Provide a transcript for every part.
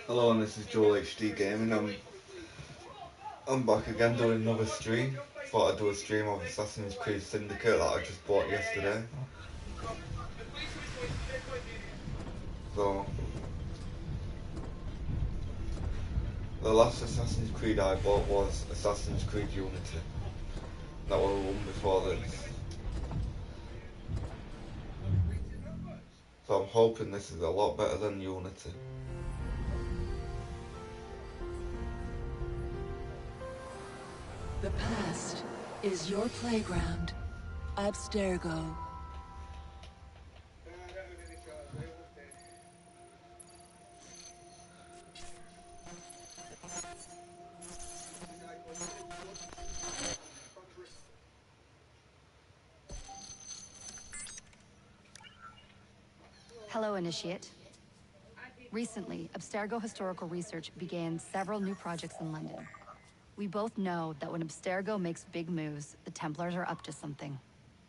Hello, and this is Joel HD Gaming. I'm back again doing another stream. Thought I'd do a stream of Assassin's Creed Syndicate that I just bought yesterday. So, the last Assassin's Creed I bought was Assassin's Creed Unity. That was the one before this. So I'm hoping this is a lot better than Unity. The past is your playground. Abstergo. Hello, Initiate. Recently, Abstergo Historical Research began several new projects in London. We both know that when Abstergo makes big moves, the Templars are up to something.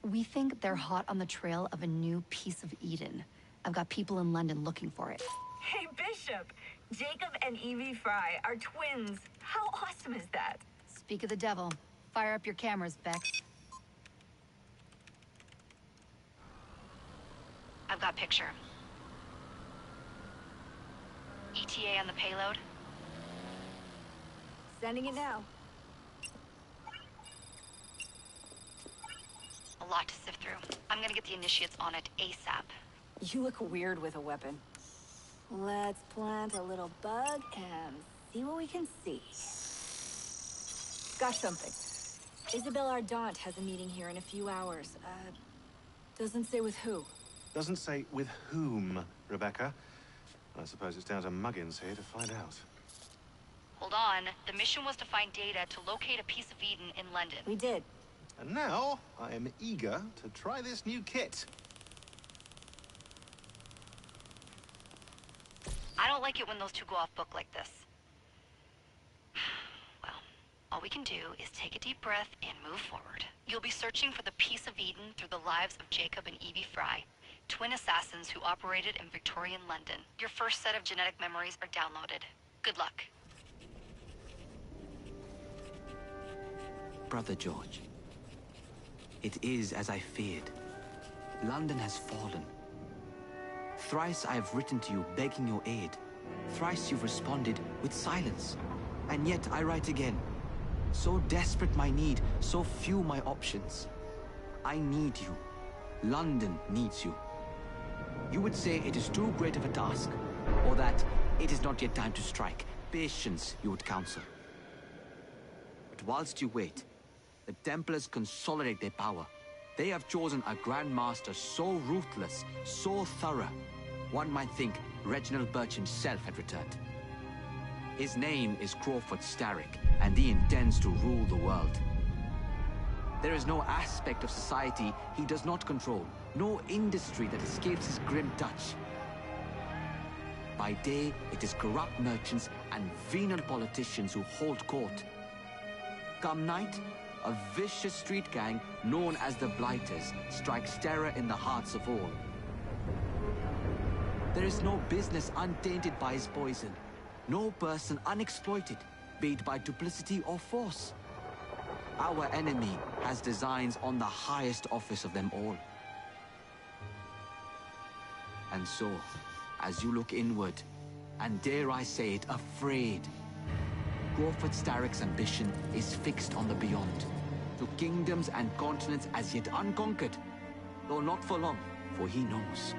We think they're hot on the trail of a new piece of Eden. I've got people in London looking for it. Hey, Bishop! Jacob and Evie Fry are twins. How awesome is that? Speak of the devil. Fire up your cameras, Bex. I've got picture. ETA on the payload? Sending it now. A lot to sift through. I'm gonna get the Initiates on it ASAP. You look weird with a weapon. Let's plant a little bug and see what we can see. Got something. Isabel Ardant has a meeting here in a few hours. Doesn't say with who. Doesn't say with whom, Rebecca. I suppose it's down to Muggins here to find out. Hold on. The mission was to find data to locate a piece of Eden in London. We did. And now, I am eager to try this new kit. I don't like it when those two go off book like this. Well, all we can do is take a deep breath and move forward. You'll be searching for the piece of Eden through the lives of Jacob and Evie Fry, twin assassins who operated in Victorian London. Your first set of genetic memories are downloaded. Good luck. Brother George, it is as I feared. London has fallen. Thrice I have written to you begging your aid. Thrice you've responded with silence. And yet I write again. So desperate my need, so few my options. I need you. London needs you. You would say it is too great of a task, or that it is not yet time to strike. Patience, you would counsel. But whilst you wait, the Templars consolidate their power. They have chosen a Grand Master so ruthless, so thorough. One might think Reginald Birch himself had returned. His name is Crawford Starrick, and he intends to rule the world. There is no aspect of society he does not control, no industry that escapes his grim touch. By day, it is corrupt merchants and venal politicians who hold court. Come night, a vicious street gang known as the Blighters strikes terror in the hearts of all. There is no business untainted by his poison, no person unexploited, be it by duplicity or force. Our enemy has designs on the highest office of them all. And so, as you look inward, and dare I say it, afraid, Crawford Starrick's ambition is fixed on the beyond, to kingdoms and continents as yet unconquered, though not for long, for he knows,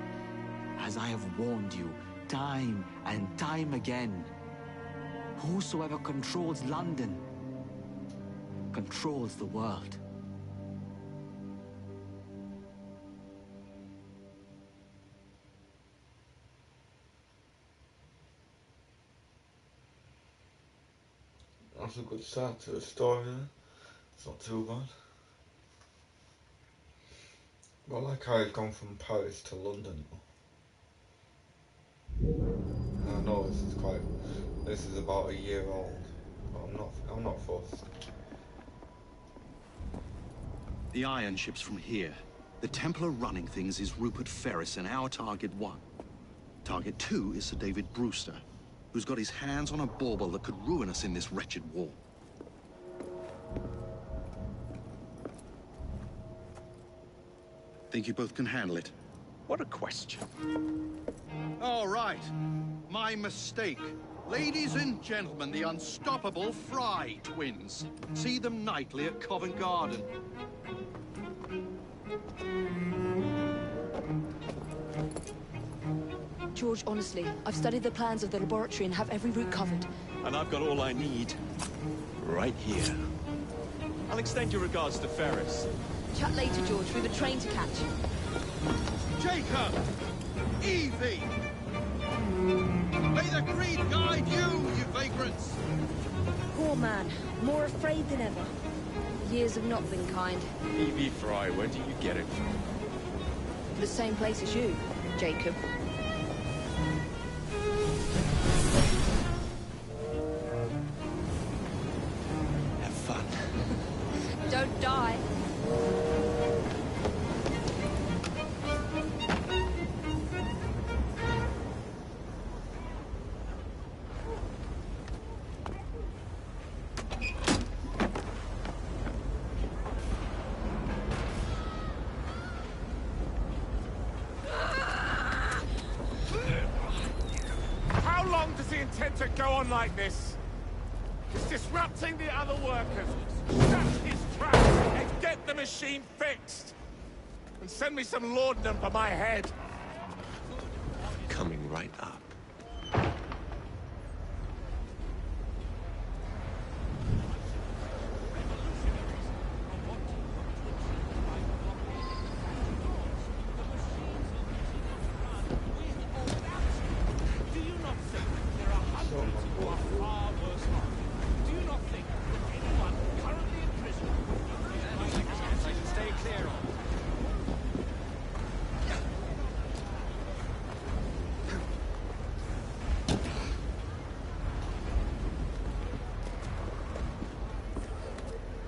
as I have warned you time and time again, whosoever controls London controls the world. That's a good start to the story. It's not too bad. But I like how he's gone from Paris to London. I know this is about a year old, but I'm not fussed. The iron ship's from here. The Templar running things is Rupert Ferris, and our target 1. Target 2 is Sir David Brewster. who's got his hands on a bauble that could ruin us in this wretched war. Think you both can handle it? What a question. All right. My mistake. Ladies and gentlemen, the unstoppable Fry twins. See them nightly at Covent Garden. George, honestly, I've studied the plans of the laboratory and have every route covered. And I've got all I need right here. I'll extend your regards to Ferris. Chat later, George. We've a train to catch. Jacob! Evie! May the Creed guide you, you vagrants! Poor man. More afraid than ever. Years have not been kind. Evie Fry, where do you get it from? The same place as you, Jacob. Have fun. Don't die. How long does he intend to go on like this? He's disrupting the other workers. Shut his trap and get the machine fixed. And send me some laudanum for my head. Coming right up.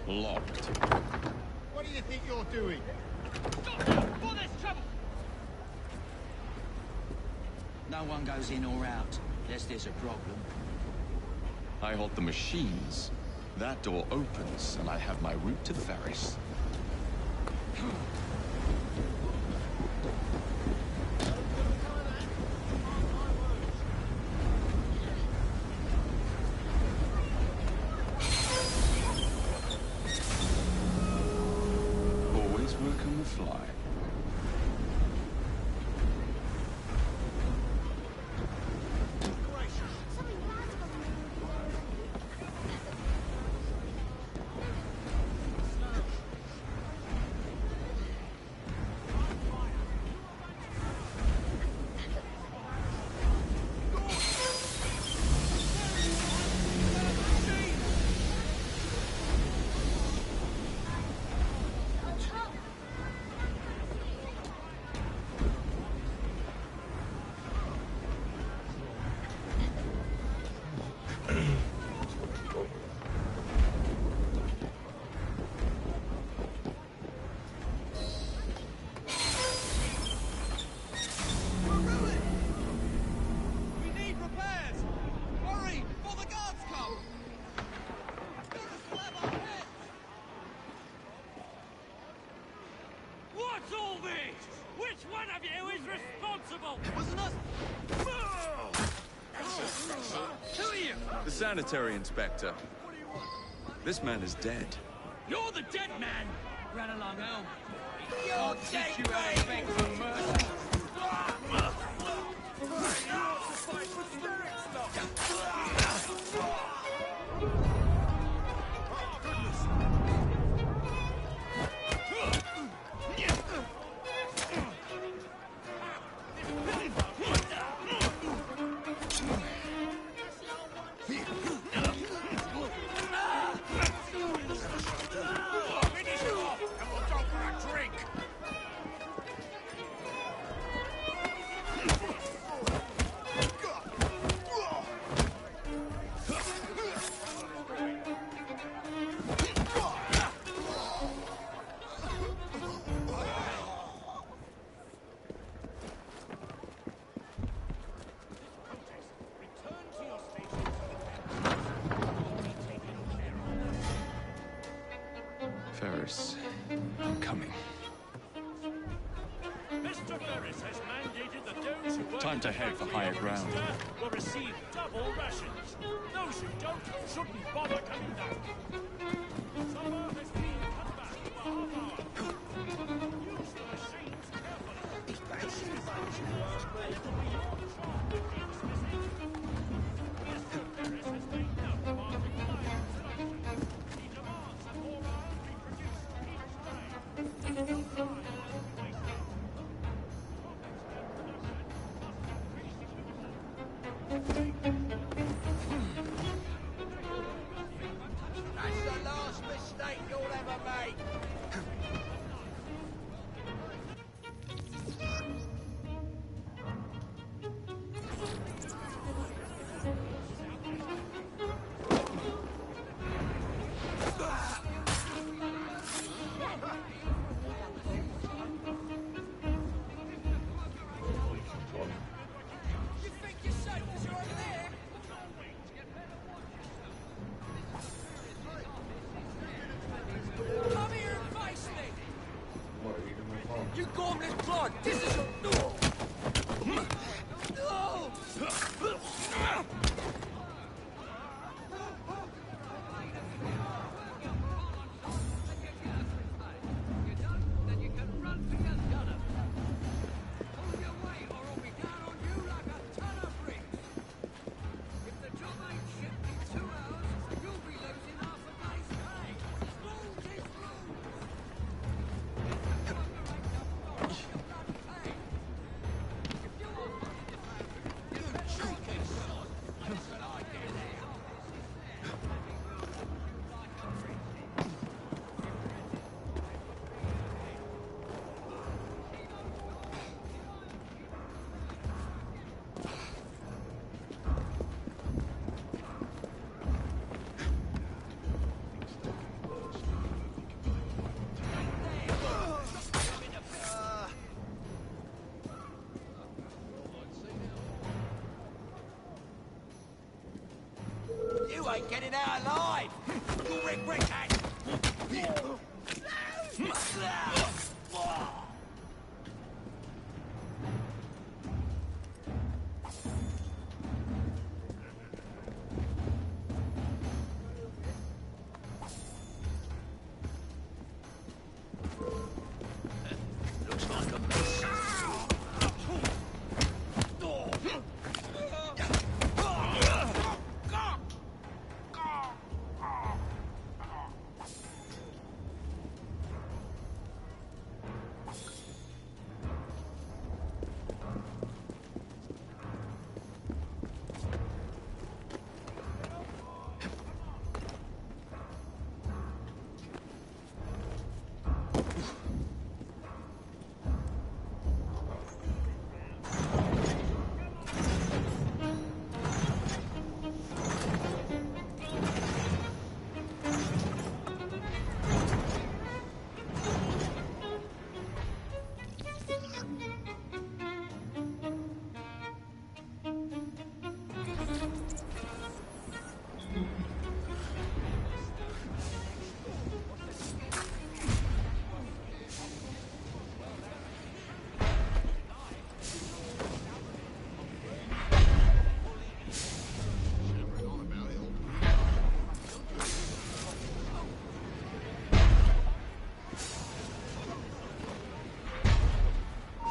Locked. What do you think you're doing? No one goes in or out, unless there's a problem. I hold the machines. That door opens, and I have my route to Ferris. Always work on the fly. What's all this? Which one of you is responsible? It wasn't us. Who are you? The sanitary inspector. This man is dead. You're the dead man! Run along home. You're dead, Ferris. I'm coming. Mr. Ferris has mandated that those who work Time to head for higher ground. will receive double rations. Those who don't shouldn't bother coming down. Supper has been cut back to a half hour. Use the machines carefully. It'll be more sharp than dismissing. Mr. Ferris has made note of our required instructions. He demands that more iron be produced each day. No time must be wasted. That's the last mistake you'll ever make. You think you're safe because you're over there? Come here and face me! What are you doing with mom? You gormless clod! This is your... You ain't getting out alive! You rig brick hat! Looks like a mess.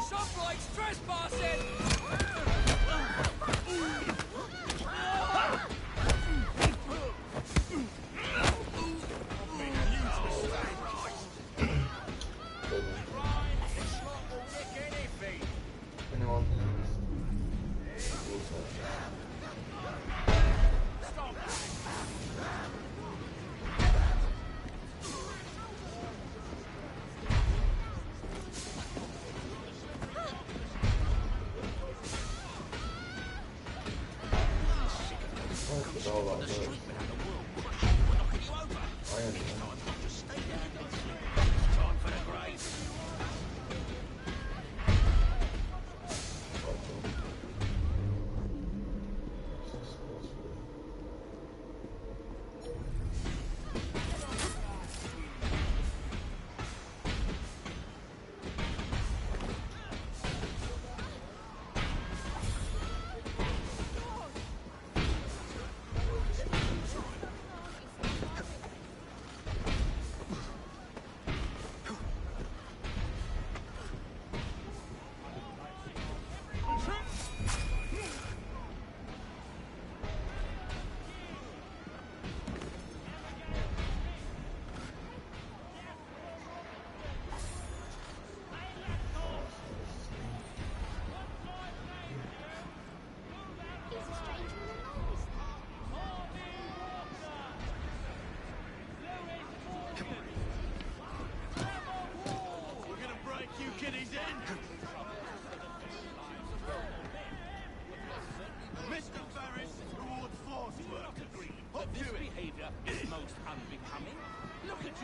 Sublights trespassing! Anyone? It's all like this. I understand. Time for the grave.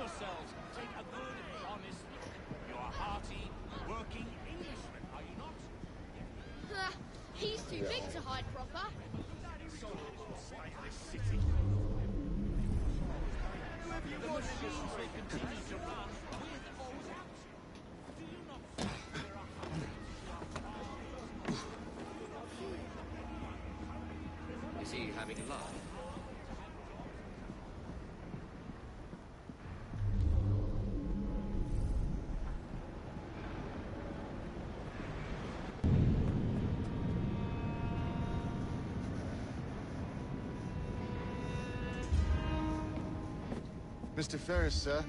yourselves. Take a good, honest look. You're a hearty, working Englishman, are you not? He's too big to hide proper. Stay in this city. Whoever you want, machines will continue to run with or without you. Do you not think there are hundreds who are Is he having a laugh? Mr. Ferris, sir.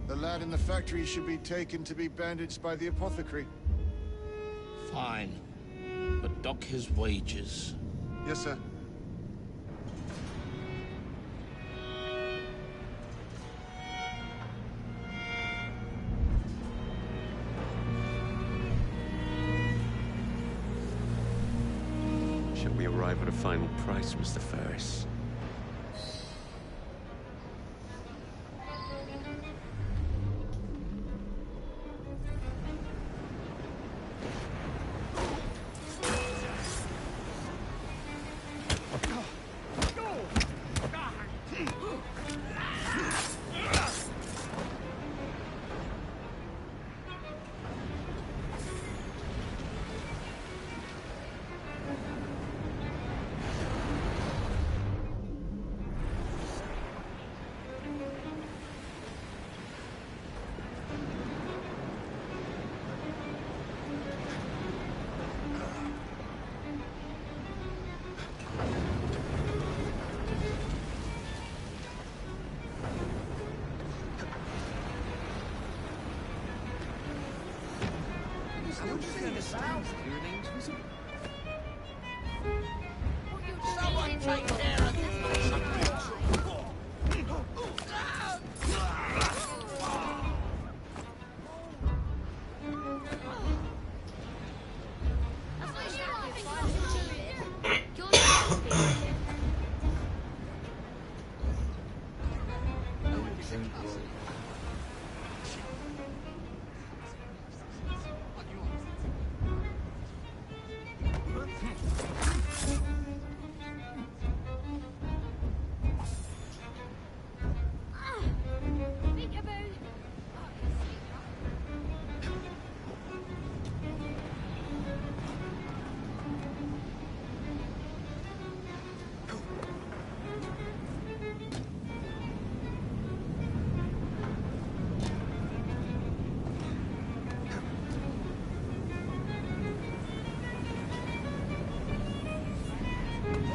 The lad in the factory should be taken to be bandaged by the apothecary. Fine. But dock his wages. Yes, sir. Shall we arrive at a final price, Mr. Ferris? Someone take care of this.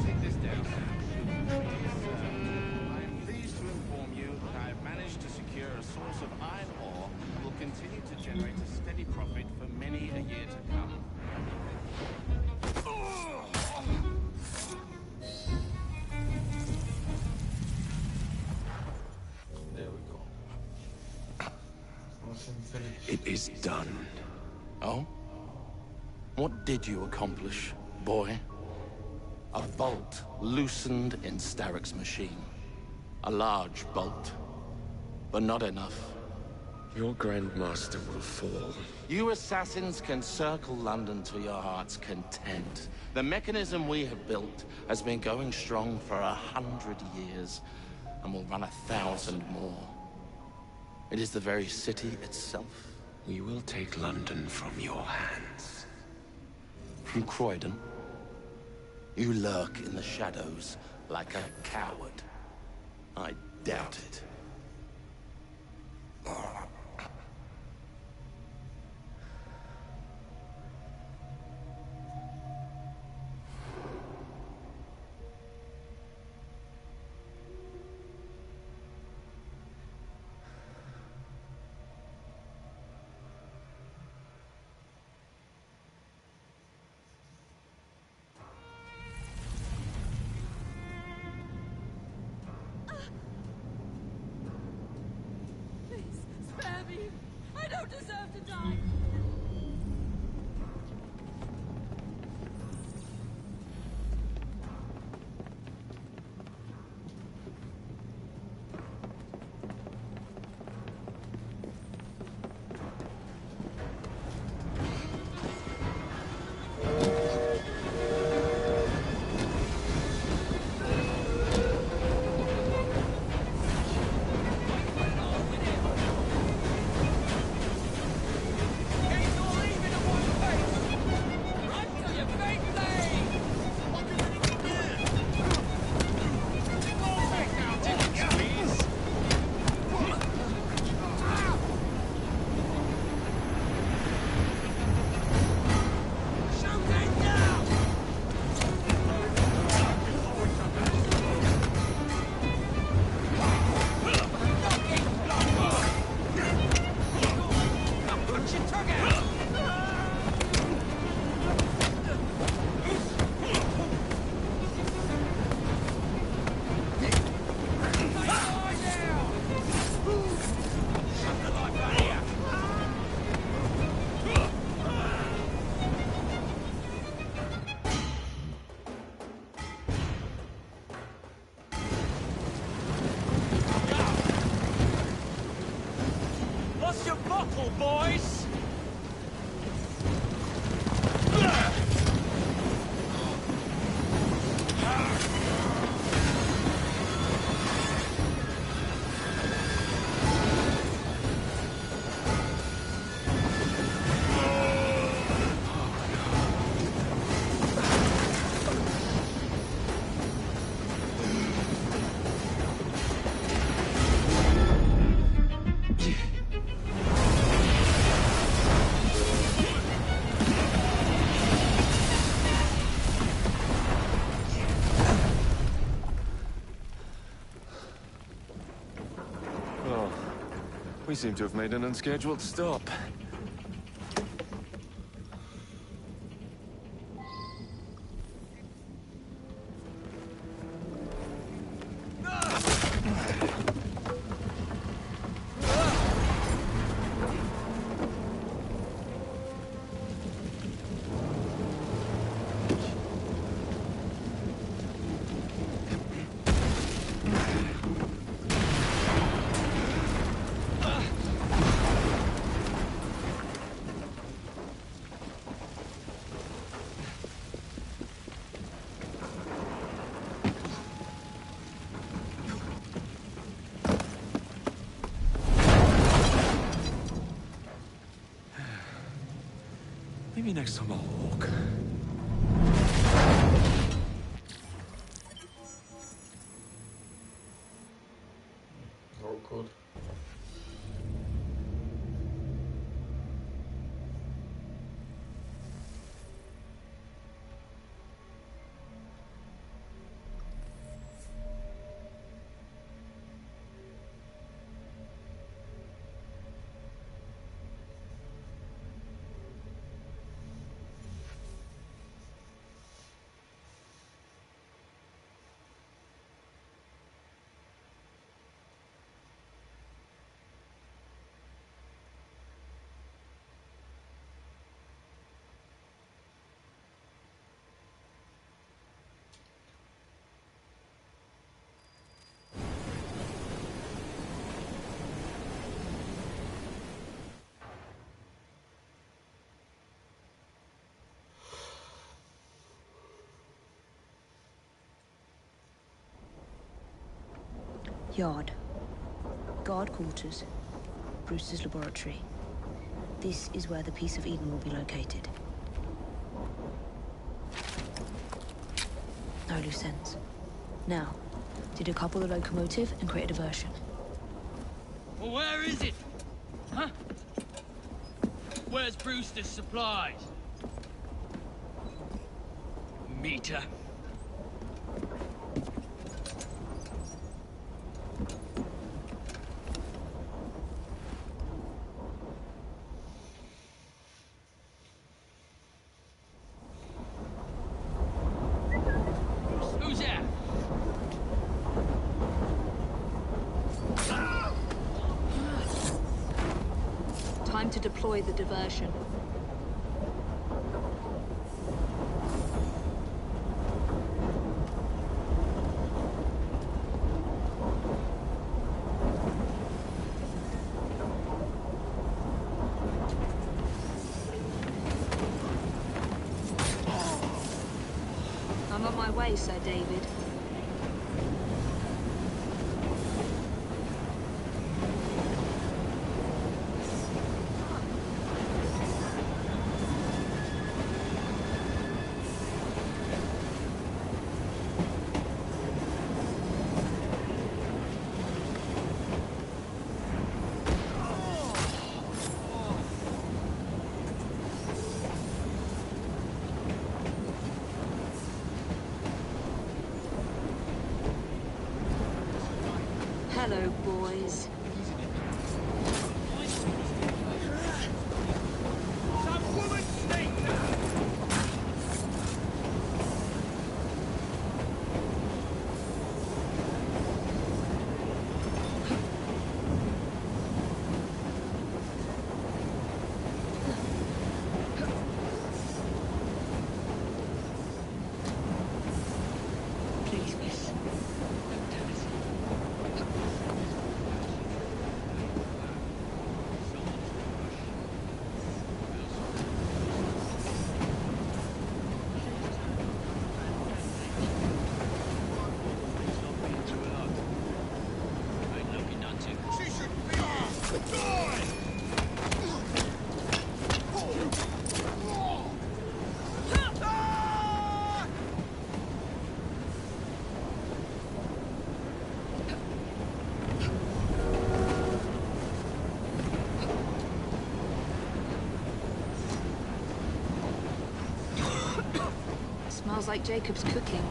Take this down. I am pleased to inform you that I have managed to secure a source of iron ore that will continue to generate a steady profit for many a year to come. There we go. It is done. Oh? What did you accomplish, boy? A bolt loosened in Starrick's machine. A large bolt, but not enough. Your Grandmaster will fall. You assassins can circle London to your heart's content. The mechanism we have built has been going strong for 100 years, and will run 1,000 more. It is the very city itself. We will take London from your hands. From Croydon? You lurk in the shadows like a coward. I doubt it. Spare me! I don't deserve to die! buckle, boys! We seem to have made an unscheduled stop. Maybe next time I'll walk. Oh, good. Yard. Guard quarters. Brewster's laboratory. This is where the piece of Eden will be located. No loose ends. Now, to decouple the locomotive and create a diversion. Well, where is it? Huh? Where's Brewster's supplies? Meter. Who's there? Time to deploy the diversion. I'm on my way, Sir David. Hello, boys. Some woman snake now! Please, miss. Don't tell us. Smells like Jacob's cooking.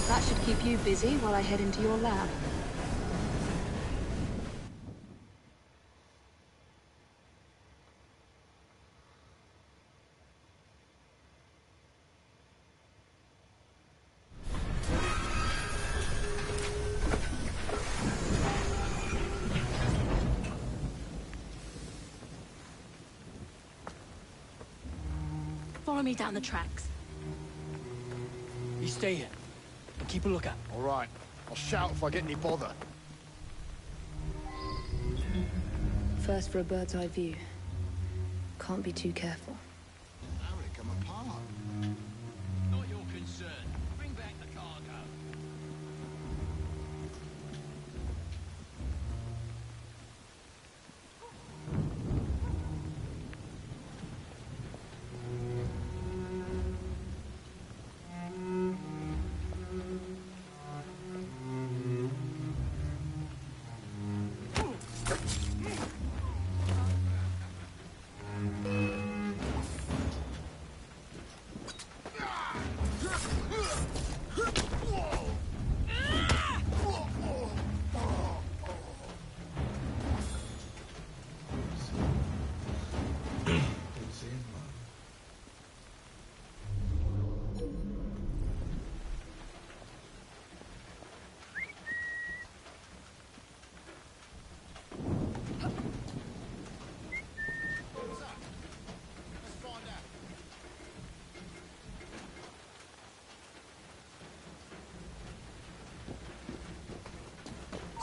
That should keep you busy while I head into your lab. Follow me down the tracks. You stay here and keep a lookout. All right. I'll shout if I get any bother. First for a bird's eye view. Can't be too careful. How did it come apart? Not your concern. Bring back the cargo.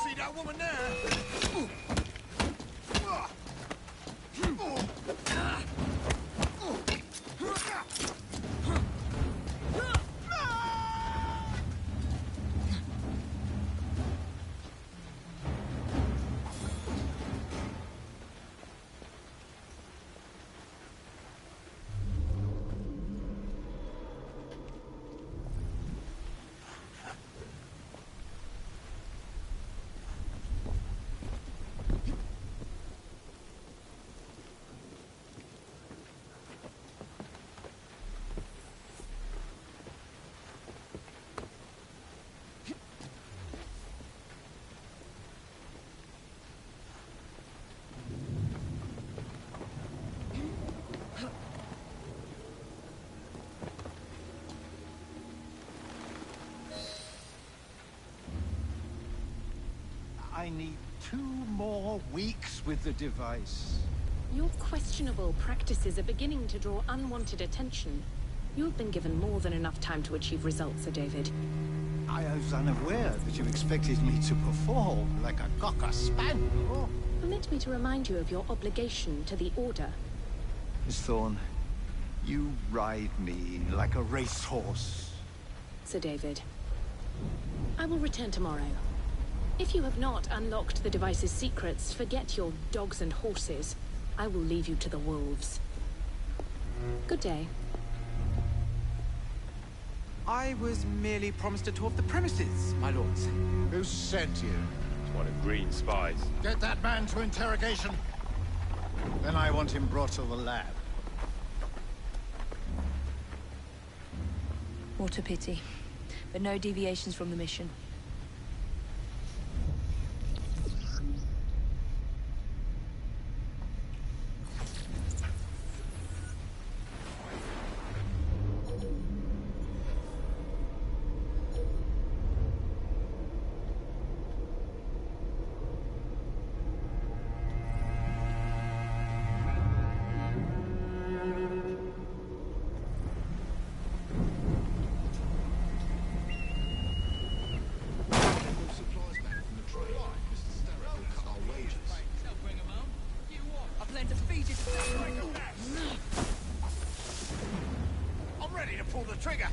See that woman there? I need 2 more weeks with the device. Your questionable practices are beginning to draw unwanted attention. You have been given more than enough time to achieve results, Sir David. I was unaware that you expected me to perform like a cocker spaniel. Permit me to remind you of your obligation to the Order. Miss Thorne, you ride me like a racehorse. Sir David. I will return tomorrow. If you have not unlocked the device's secrets, forget your dogs and horses. I will leave you to the wolves. Good day. I was merely promised a tour of the premises, my lords. Who sent you? It's one of Green's spies. Get that man to interrogation. Then I want him brought to the lab. What a pity. But no deviations from the mission. ready to pull the trigger.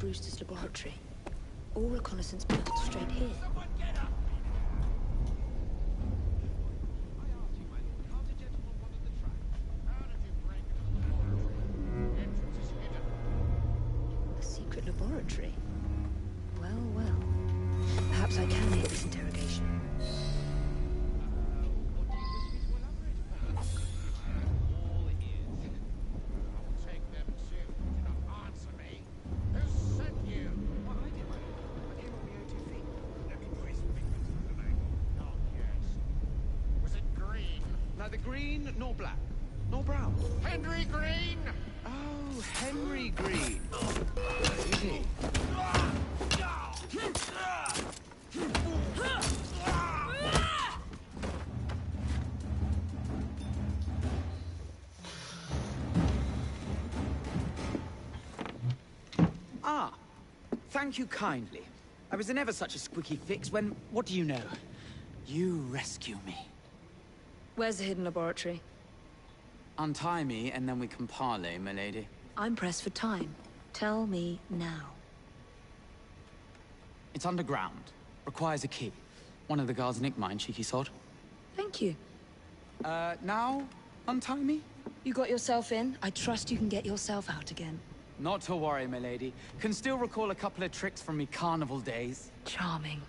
Brewster's laboratory. All reconnaissance pointed straight here. A secret laboratory? Well, well. Perhaps I can hit this interrogation. Neither green nor black, nor brown. Henry Green! Oh, Henry Green. Is he? Ah, thank you kindly. I was in ever such a squeaky fix when, what do you know? You rescue me. Where's the hidden laboratory? Untie me, and then we can parley, milady. I'm pressed for time. Tell me now. It's underground. Requires a key. One of the guards nicked mine, cheeky sod. Thank you. Now? Untie me? You got yourself in. I trust you can get yourself out again. Not to worry, milady. Can still recall a couple of tricks from me carnival days. Charming.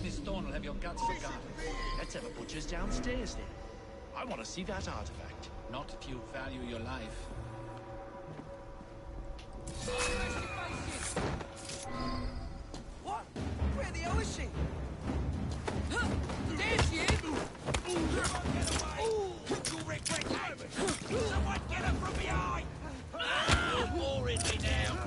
Miss Dawn will have your guts forgotten. Let's have a butcher's downstairs then. I want to see that artifact. Not if you value your life. What? Where the hell is she? There she is! Get away! You'll regret that! Someone get her from behind! You're boring me now!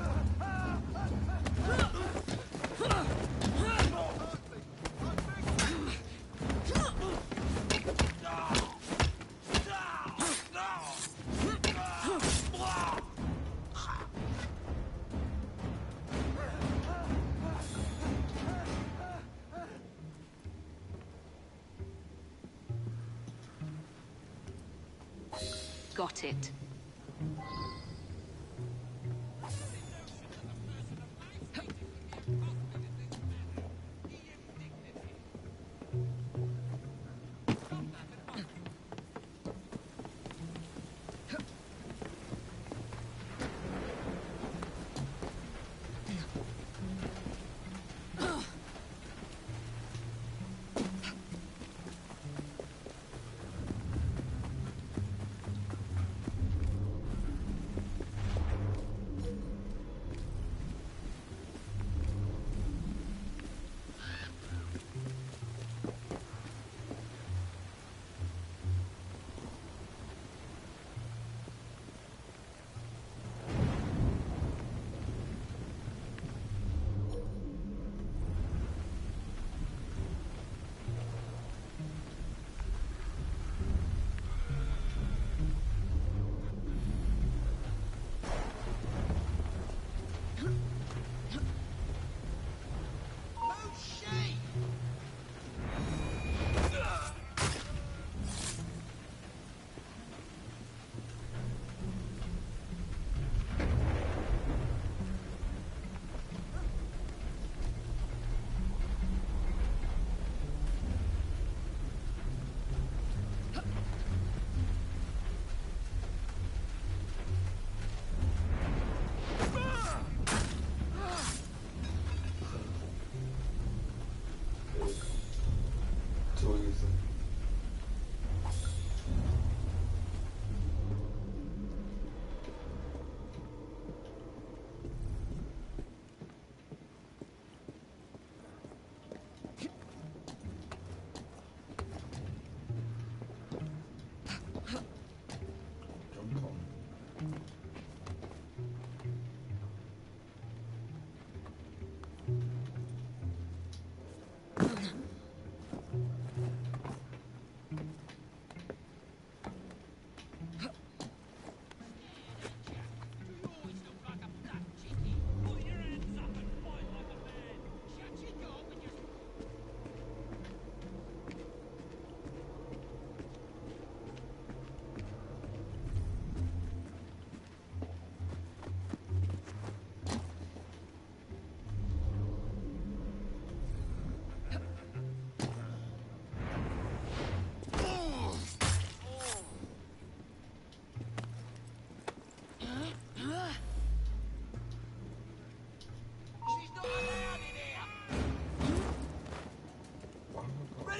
Got it.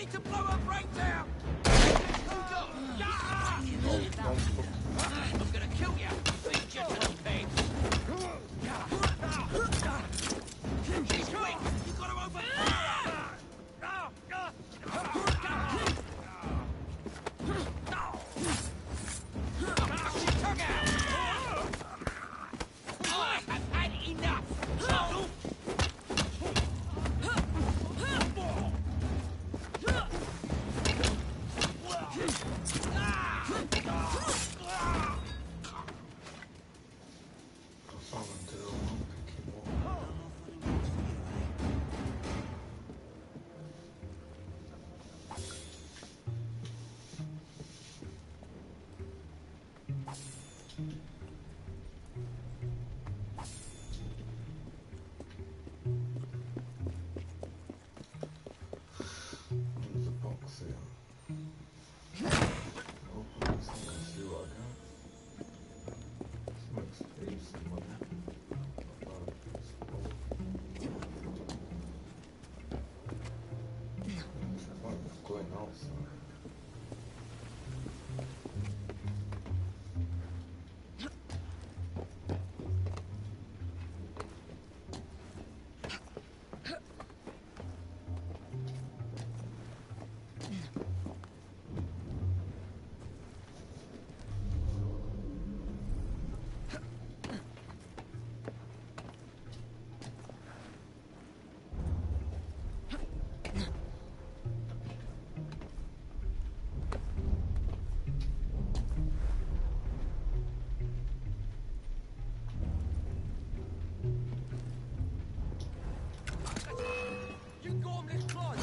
need to blow her brains out! I'm gonna kill you, you gentleman pig! She's quick! You gotta open fire! She's tongue out! I have had enough! There's a box here. Open this and see what I got. Some experience and money. What's going on outside? You gormless clod!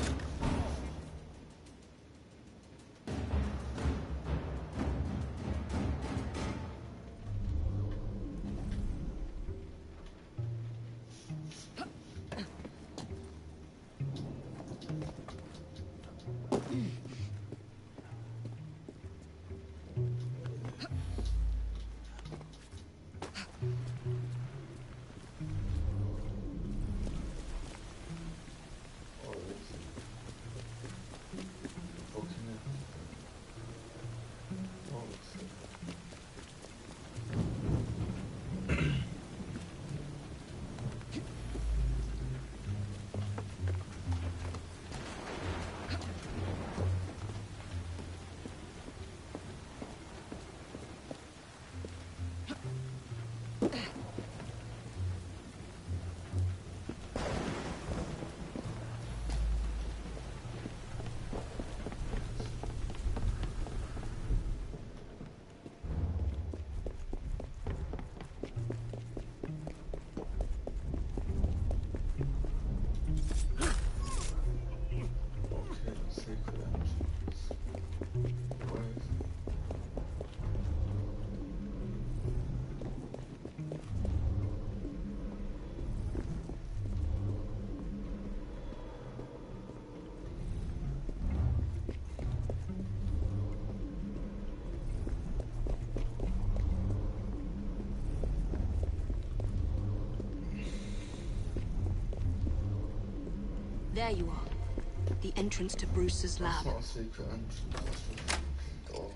There you are. The entrance to Bruce's lab. That's not a secret entrance, that's just a fucking door.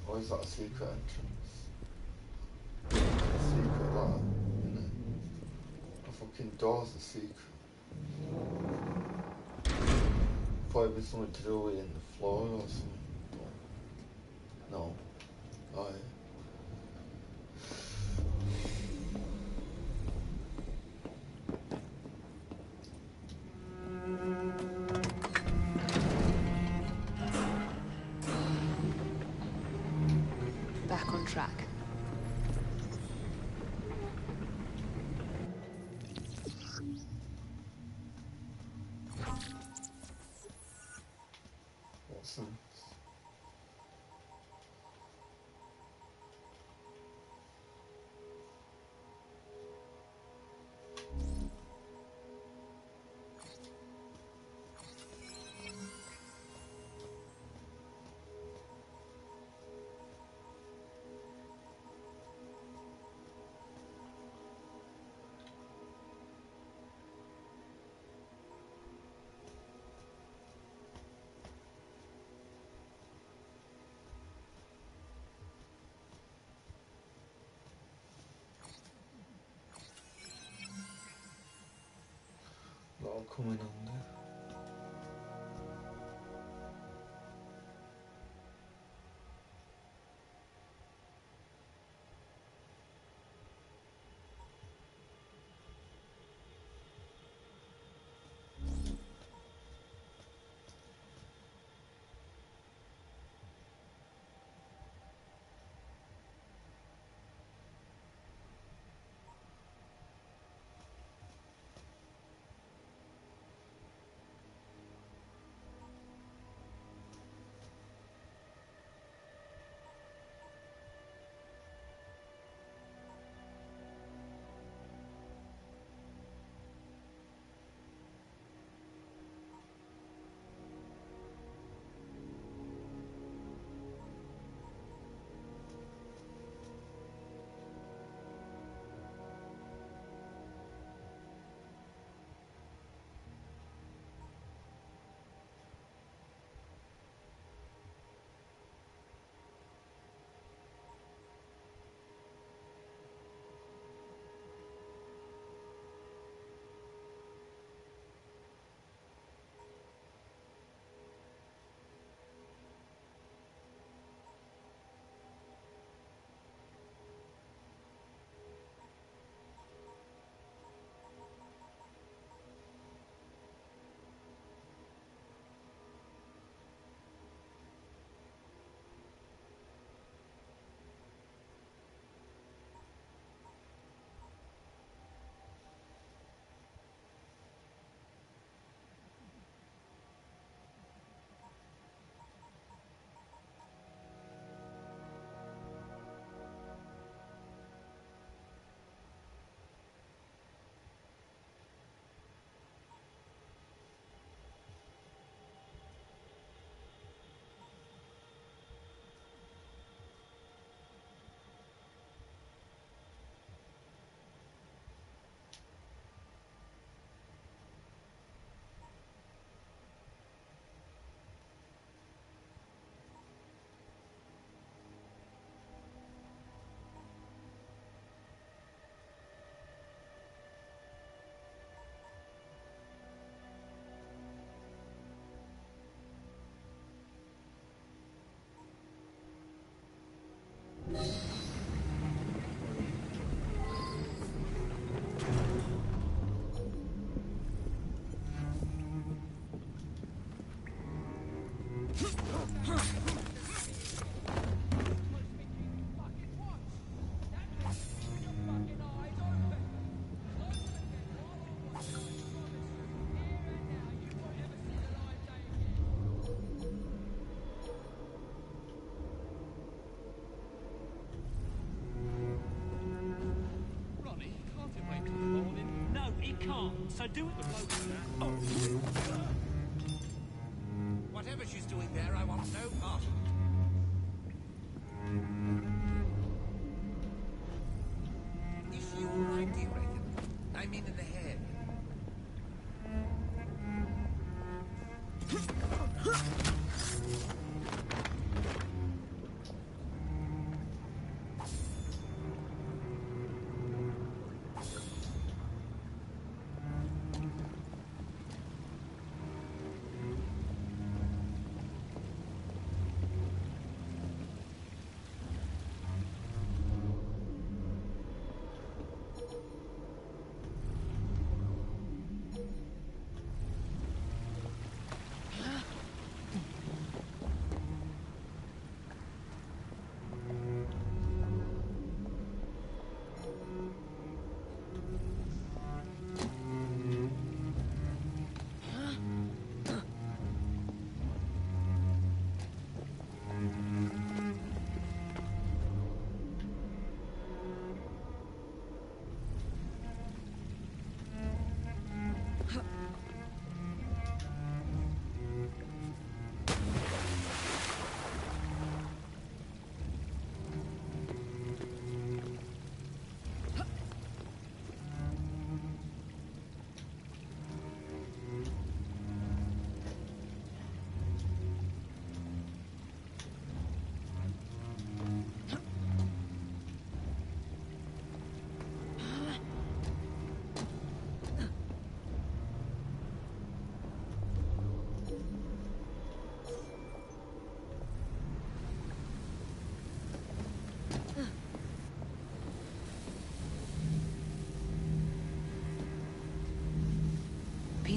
Or is that a secret entrance? A secret lab, isn't it? A fucking door's a secret. Thought it'd be something to do with it in the floor or something. But no. Alright. Back on track. What's that? not coming on there. So do it the bloke. Whatever she's doing there, I want no part of it. Is she all right, do you reckon? I mean in the head.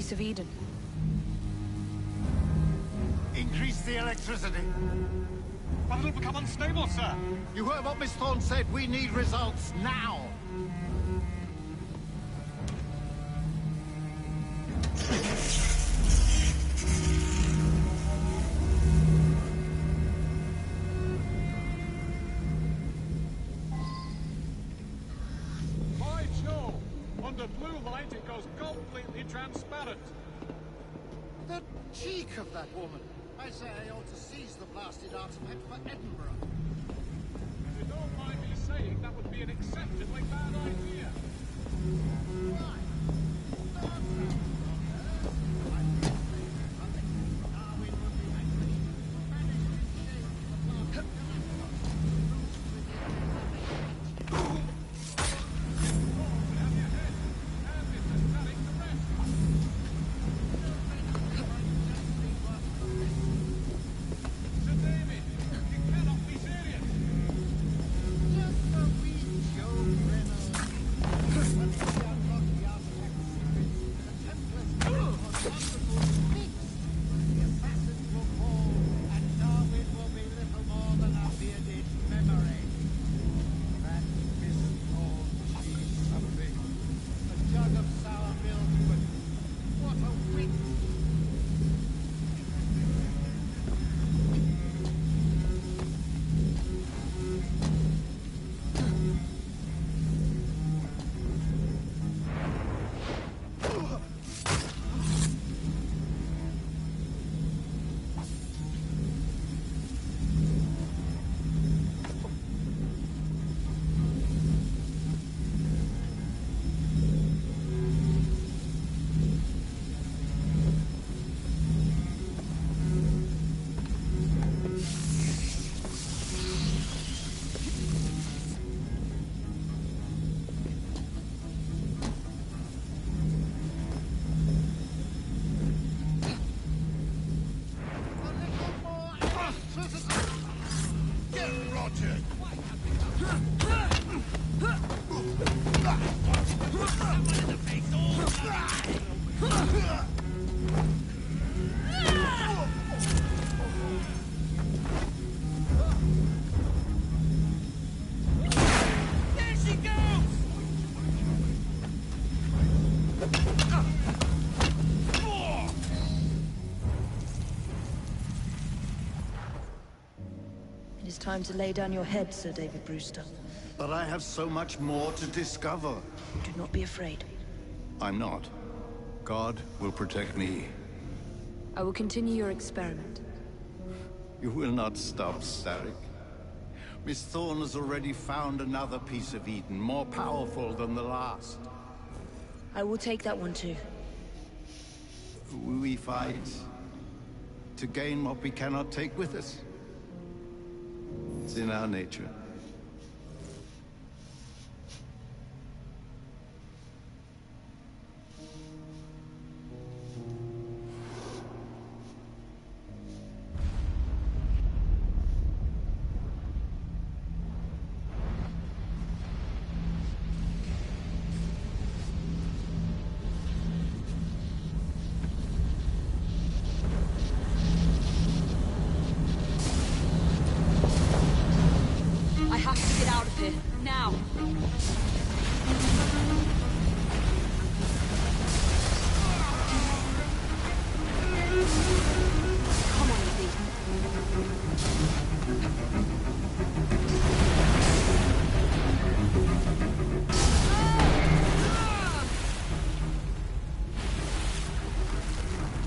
piece of Eden. Increase the electricity. But it'll become unstable, sir. You heard what Miss Thorne said. We need results now. By Jove! Under blue light, it goes completely transparent. The cheek of that woman. I say I ought to seize the blasted artifact for Edinburgh. If you don't mind me saying, that would be an exceptionally bad idea. Why? It is time to lay down your head, Sir David Brewster. But I have so much more to discover. Do not be afraid. I'm not. God will protect me. I will continue your experiment. You will not stop, Starrick. Miss Thorne has already found another piece of Eden, more powerful than the last. I will take that one too. We fight to gain what we cannot take with us. It's in our nature. I have to get out of here, now! Come on, Izzy.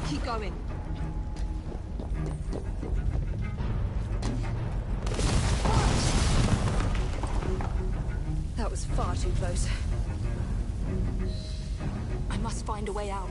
Keep going. That was far too close. I must find a way out.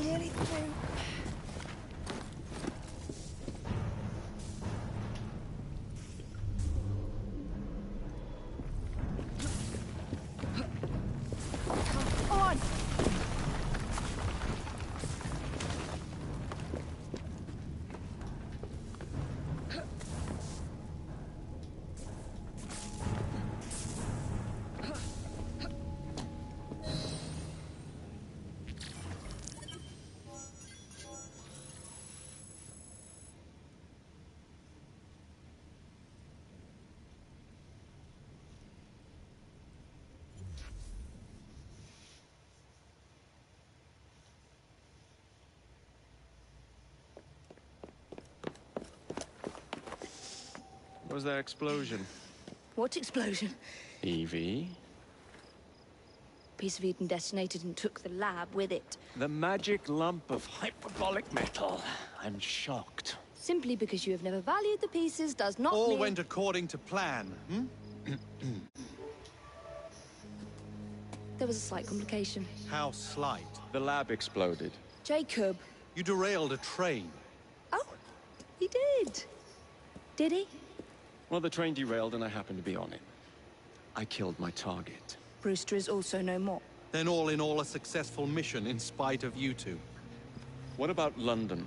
Nearly through. was that explosion? What explosion? Evie? Piece of Eden detonated and took the lab with it. The magic lump of hyperbolic metal. I'm shocked. Simply because you have never valued the pieces does not All mean... went according to plan, hmm? There was a slight complication. How slight? The lab exploded. Jacob. You derailed a train. Oh, he did. Did he? Well, the train derailed and I happened to be on it. I killed my target. Brewster is also no more. Then all in all a successful mission in spite of you two. What about London?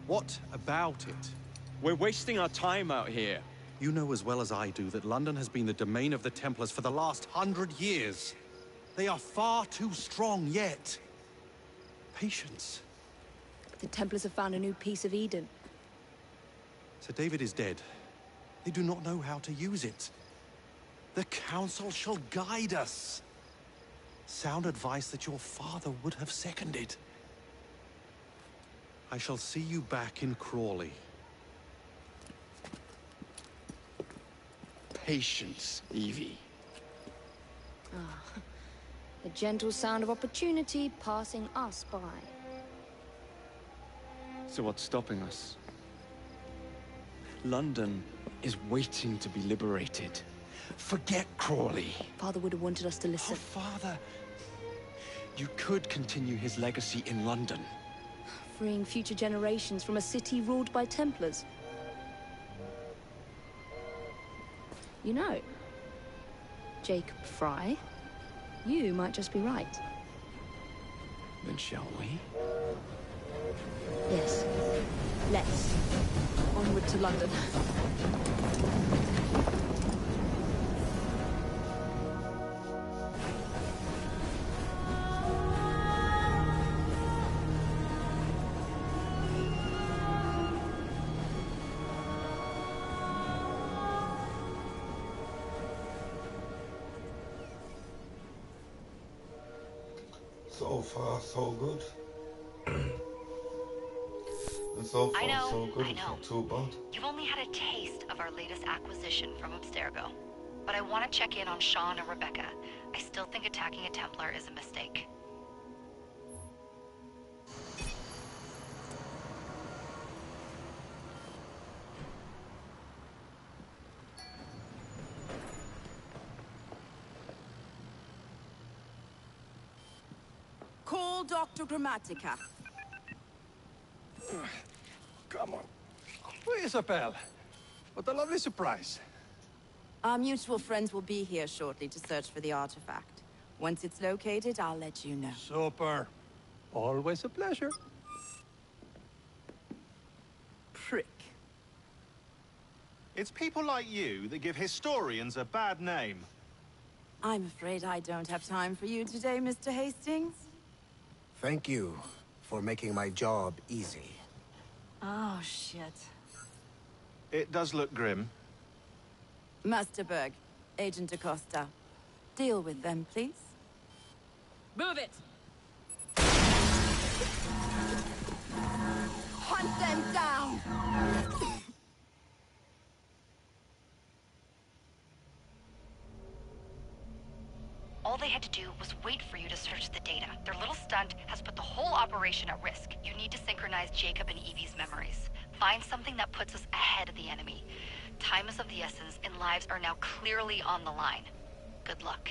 What about it? We're wasting our time out here. You know as well as I do that London has been the domain of the Templars for the last 100 years. They are far too strong yet. Patience. The Templars have found a new piece of Eden. Sir David is dead. They do not know how to use it. The Council shall guide us. Sound advice that your father would have seconded. I shall see you back in Crawley. Patience, Evie. Ah, the gentle sound of opportunity passing us by. So what's stopping us? London is waiting to be liberated. Forget Crawley. Father would have wanted us to listen. Oh, Father. You could continue his legacy in London. Freeing future generations from a city ruled by Templars. You know, Jacob Fry, you might just be right. Then shall we? Yes. Let's. Onward to London. So far, so good. And so far, so good. I know. It's not too bad. You've only had a taste of our latest acquisition from Abstergo. But I want to check in on Sean and Rebecca. I still think attacking a Templar is a mistake. Call Dr. Grammatica. Come on. Isabel. What a lovely surprise. Our mutual friends will be here shortly to search for the artifact. Once it's located, I'll let you know. Super. Always a pleasure. Prick. It's people like you that give historians a bad name. I'm afraid I don't have time for you today, Mr. Hastings. Thank you for making my job easy. Oh, shit. It does look grim. Masterberg, Agent Acosta. Deal with them, please. Move it! Hunt them down! All they had to do was wait for you to search the data. Their little stunt has put the whole operation at risk. You need to synchronize Jacob and Evie's memories. Find something that puts us ahead of the enemy. Time is of the essence, and lives are now clearly on the line. Good luck.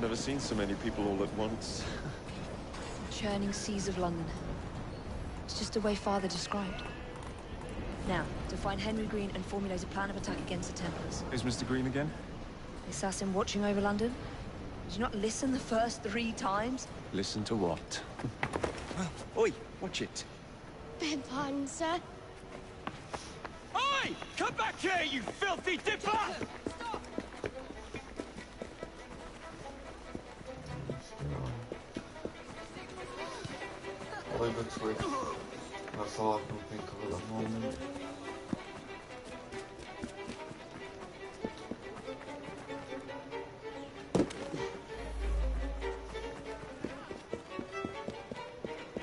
never seen so many people all at once. Churning seas of London. It's just the way Father described. Now, to find Henry Green and formulate a plan of attack against the Templars. Is Mr. Green again? The assassin watching over London? Did you not listen the first 3 times? Listen to what? Oi, watch it. Beg pardon, sir. Oi! Come back here, you filthy dipper! Oliver Twist. That's all I can think of at the moment.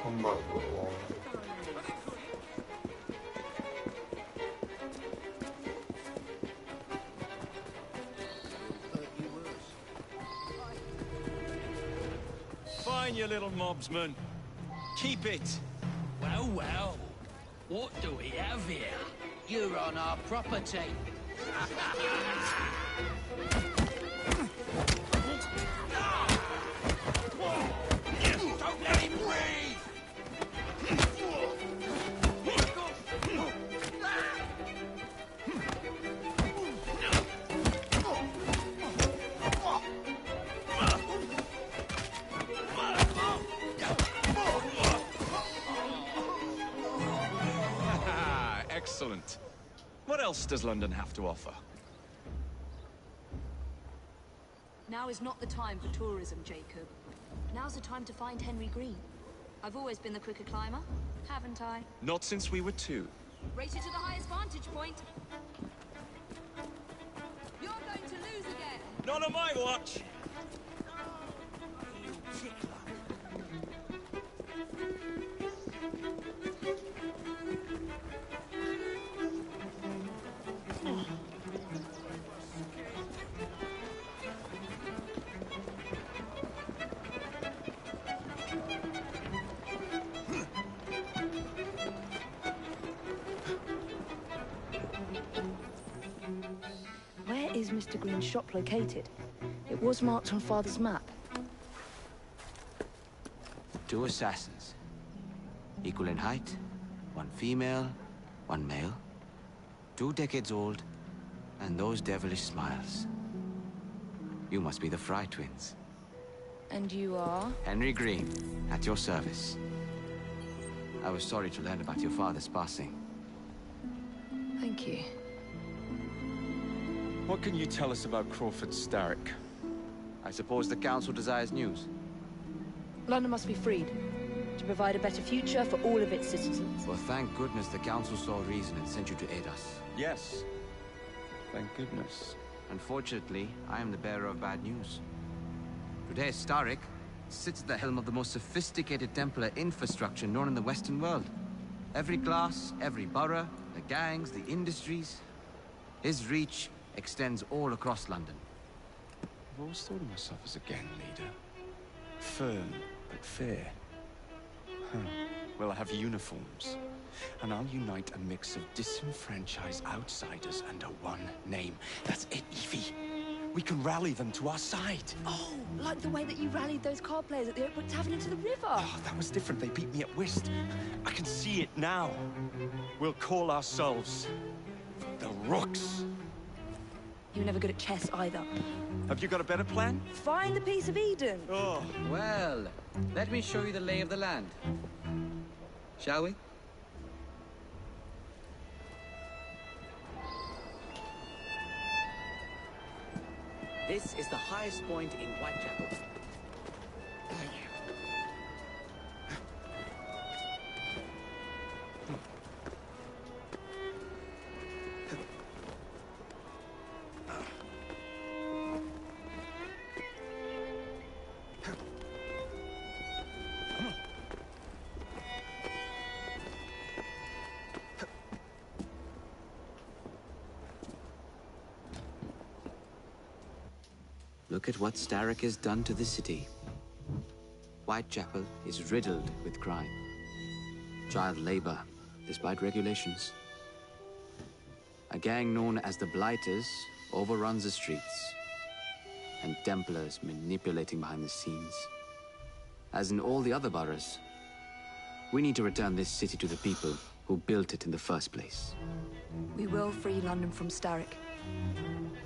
Come back, little one. Fine, you little mobsman. Keep it. Well, well. What do we have here? You're on our property. Don't let him breathe! Excellent. What else does London have to offer? Now is not the time for tourism, Jacob. Now's the time to find Henry Green. I've always been the quicker climber, haven't I? Not since we were 2. Race you to the highest vantage point. You're going to lose again. Not on my watch. Where is Mr. Green's shop located? It was marked on Father's map. 2 assassins. Equal in height. 1 female, 1 male. 2 decades old. And those devilish smiles. You must be the Fry twins. And you are? Henry Green, at your service. I was sorry to learn about your father's passing. Thank you. What can you tell us about Crawford Starrick? I suppose the Council desires news. London must be freed, to provide a better future for all of its citizens. Well, thank goodness the Council saw reason and sent you to aid us. Yes. Thank goodness. Unfortunately, I am the bearer of bad news. Today, Starrick sits at the helm of the most sophisticated Templar infrastructure known in the Western world. Every class, every borough, the gangs, the industries. His reach extends all across London. I've always thought of myself as a gang leader. Firm, but fair. Well, I have uniforms. And I'll unite a mix of disenfranchised outsiders under one name. That's it, Evie. We can rally them to our side. Oh, like the way that you rallied those card players at the Oakwood Tavern into the river. Oh, that was different. They beat me at whist. I can see it now. We'll call ourselves the Rooks. You were never good at chess either. Have you got a better plan? Find the piece of Eden. Oh. Well, let me show you the lay of the land. Shall we? This is the highest point in Whitechapel. Look at what Starrick has done to the city. Whitechapel is riddled with crime. Child labor, despite regulations. A gang known as the Blighters overruns the streets. and Templars manipulating behind the scenes. As in all the other boroughs, we need to return this city to the people who built it in the first place. We will free London from Starrick.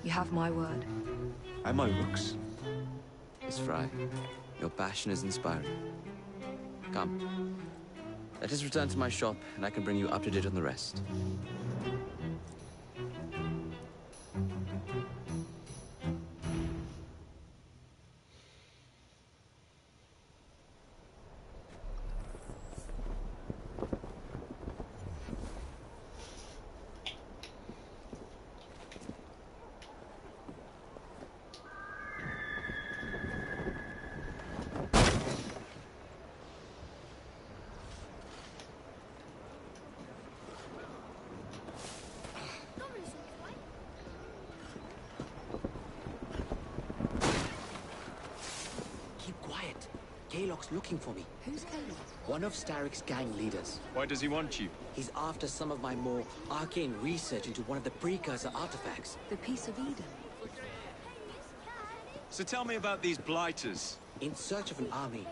You have my word. And my rooks. Miss Fry, your passion is inspiring. Come. Let us return to my shop, and I can bring you up to date on the rest. Looking for me. Who's Caleb? One of Starrick's gang leaders. Why does he want you? He's after some of my more arcane research into one of the precursor artifacts. The Piece of Eden. So tell me about these blighters. In search of an army,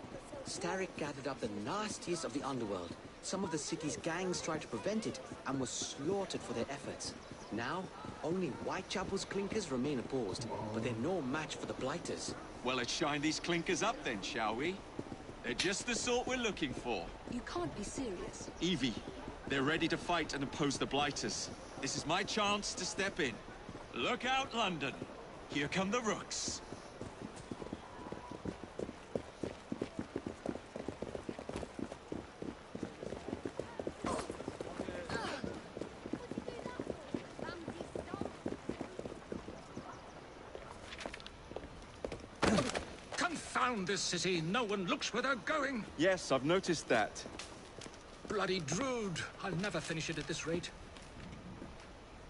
Starrick gathered up the nastiest of the underworld. Some of the city's gangs tried to prevent it and were slaughtered for their efforts. Now, only Whitechapel's clinkers remain opposed, but they're no match for the blighters. Well, let's shine these clinkers up then, shall we? They're just the sort we're looking for. You can't be serious. Evie, they're ready to fight and oppose the blighters. This is my chance to step in. Look out, London. Here come the rooks. Confound this city. No one looks where they're going. Yes, I've noticed that. Bloody Drood. I'll never finish it at this rate.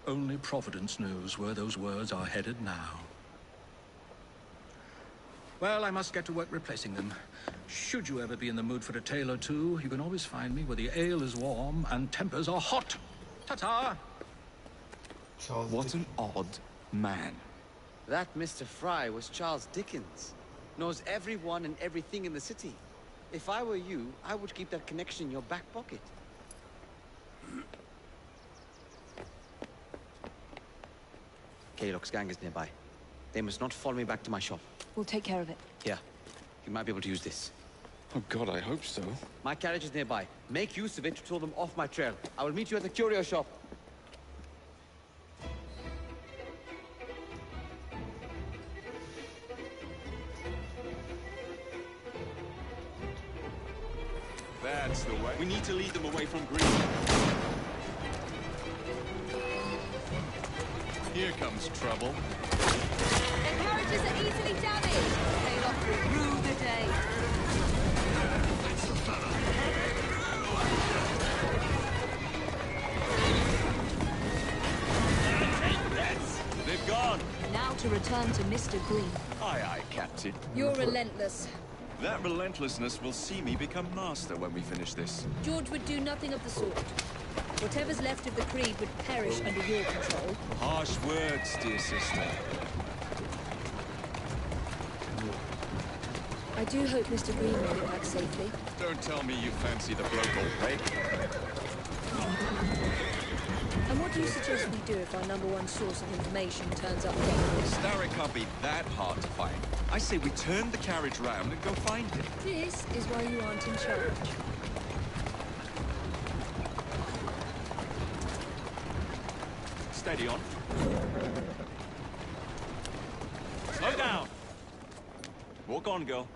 Only Providence knows where those words are headed now. Well, I must get to work replacing them. Should you ever be in the mood for a tale or two, you can always find me where the ale is warm and tempers are hot. Ta-ta! What an odd man. That Mr. Fry was Charles Dickens. Knows everyone and everything in the city. If I were you, I would keep that connection in your back pocket. Kaylock's gang is nearby. They must not follow me back to my shop. We'll take care of it. Here, you might be able to use this. Oh God, I hope so. My carriage is nearby. Make use of it to throw them off my trail. I will meet you at the curio shop. That's the way. We need to lead them away from Green. Here comes trouble. Their carriages are easily damaged. They'll often rue the day. They've gone. Now to return to Mr. Green. Aye, aye, Captain. You're relentless. That relentlessness will see me become master when we finish this. George would do nothing of the sort. Whatever's left of the Creed would perish under your control. Harsh words, dear sister. I do hope Mr. Green made it back safely. Don't tell me you fancy the bloke already. And what do you suggest we do if our #1 source of information turns up dead? Starrick can't be that hard to find. I say we turn the carriage round and go find him. This is why you aren't in charge. Steady on. Slow down. Walk on, girl.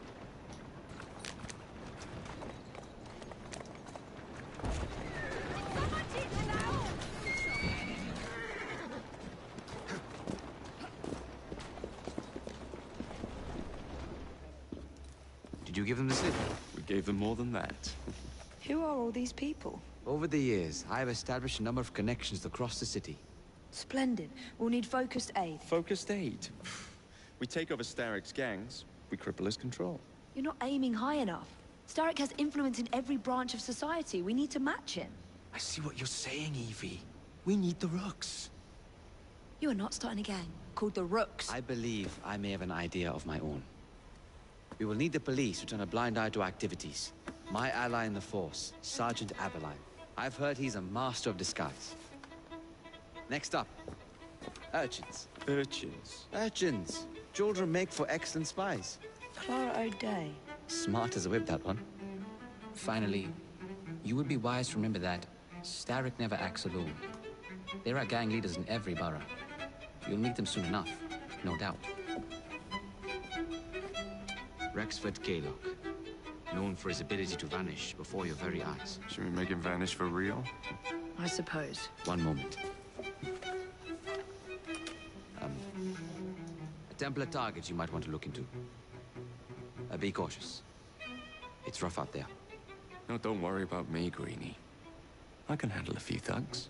Did you give them the slip? We gave them more than that. Who are all these people? Over the years, I have established a number of connections across the city. Splendid. We'll need focused aid. Focused aid. We take over Starrick's gangs, we cripple his control. You're not aiming high enough. Starrick has influence in every branch of society. We need to match him. I see what you're saying, Evie. We need the rooks. You are not starting a gang called the Rooks. I believe I may have an idea of my own. We will need the police to turn a blind eye to activities. My ally in the force, Sergeant Aveline. I've heard he's a master of disguise. Next up, urchins. Urchins? Urchins. Children make for excellent spies. Clara O'Day. Smart as a whip, that one. Finally, you would be wise to remember that Starrick never acts alone. There are gang leaders in every borough. You'll meet them soon enough, no doubt. Rexford Gaylock, known for his ability to vanish before your very eyes. Should we make him vanish for real? I suppose. One moment. A Templar target you might want to look into. Be cautious. It's rough out there. No, don't worry about me, Greenie. I can handle a few thugs.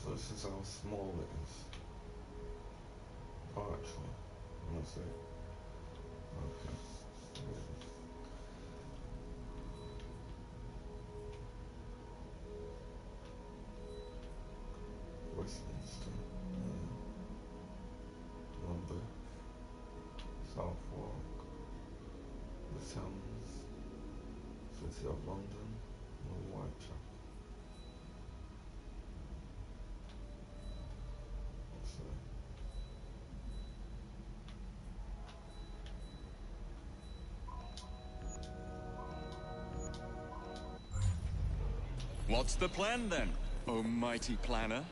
So this is how small it is. Oh, actually, let's see. Okay. Westminster, London, Southwark, the Thames, City of London, and Whitechapel. What's the plan then, oh mighty planner?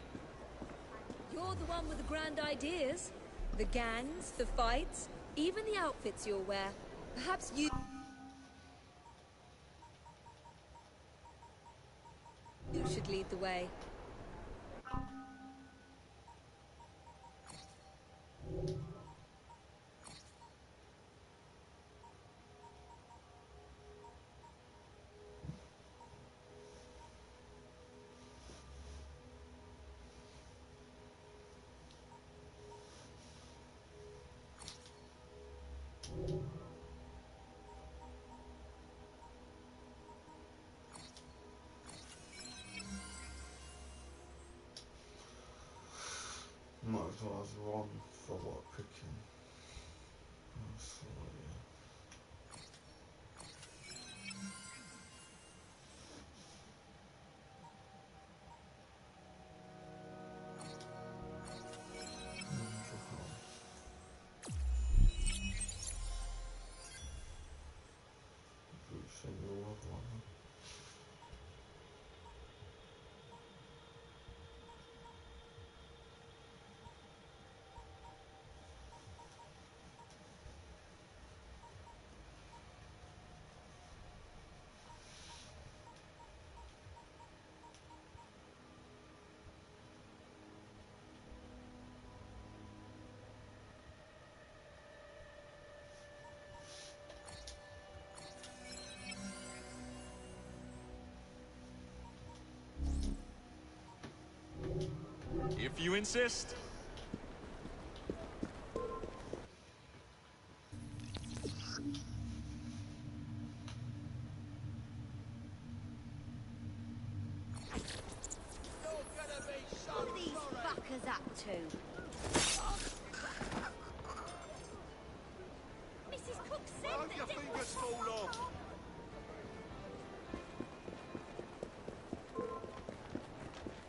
You're the one with the grand ideas. The gangs, the fights, even the outfits you'll wear. Perhaps you should lead the way. Might as well have one for what picking. So, yeah. Single one. If you insist. What are these fuckers up to? Mrs. Cook said that your fingers fall off.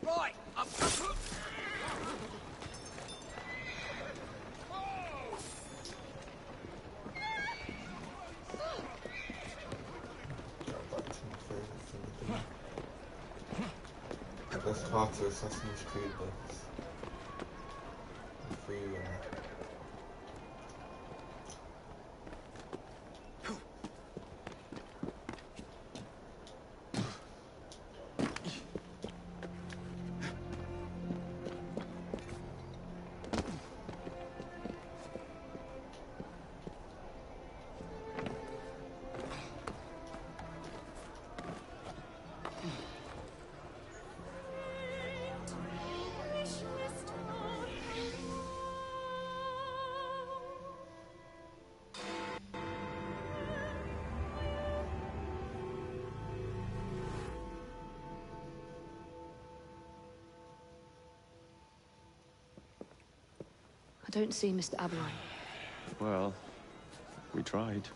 Right, I'm... The best part of Assassin's Creed books. Free I don't see Mr. Aberline. Well, we tried.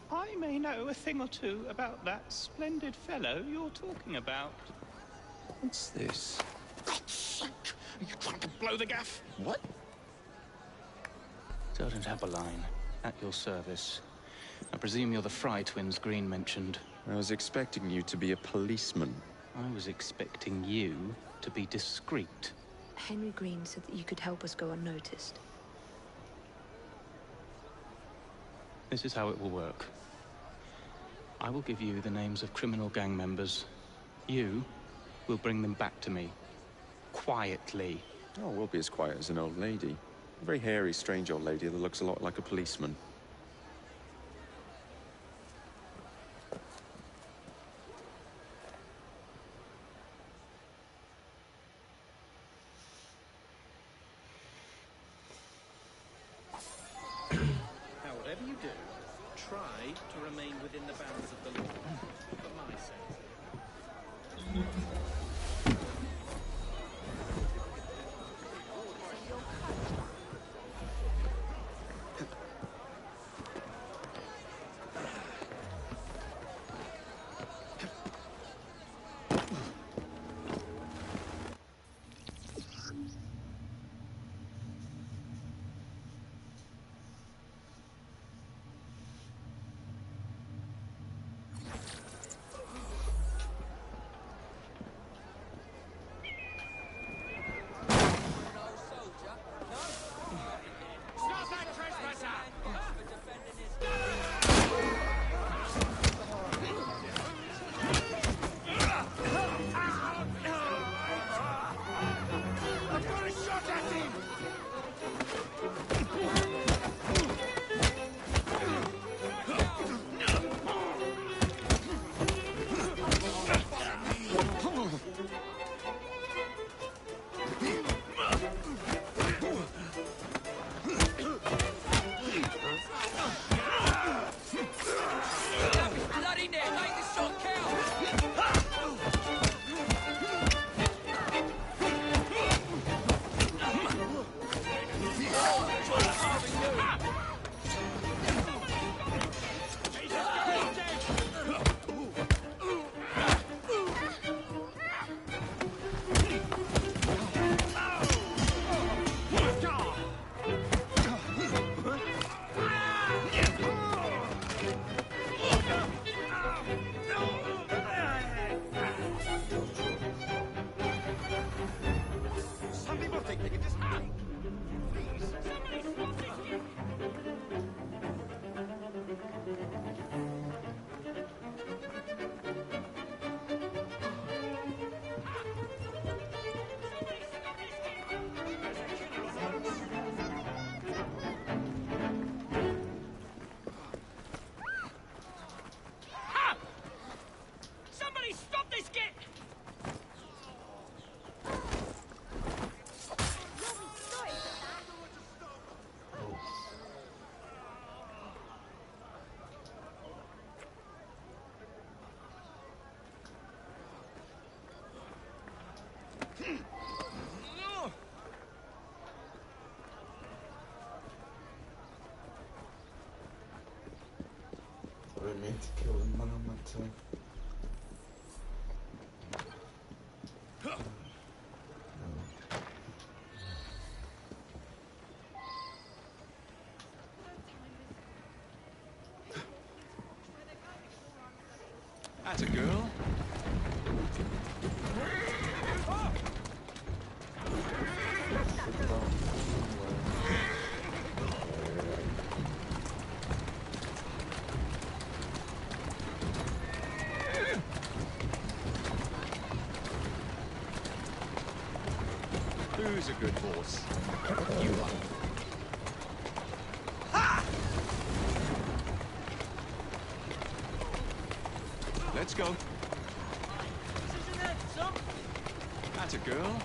I may know a thing or two about that splendid fellow you're talking about. What's this? God's sake! Are you trying to blow the gaff? What? Sergeant Aberline, at your service. I presume you're the Fry twins Green mentioned. I was expecting you to be a policeman. I was expecting you to be discreet. Henry Green said that you could help us go unnoticed. This is how it will work. I will give you the names of criminal gang members. You will bring them back to me. Quietly. Oh, we'll be as quiet as an old lady. A very hairy, strange old lady that looks a lot like a policeman. Now, whatever you do, try to remain within the bounds of the law. For my sake. I didn't mean to kill him, man. I meant to. That's a girl. Who's a good horse? You are. Let's go. That's a girl.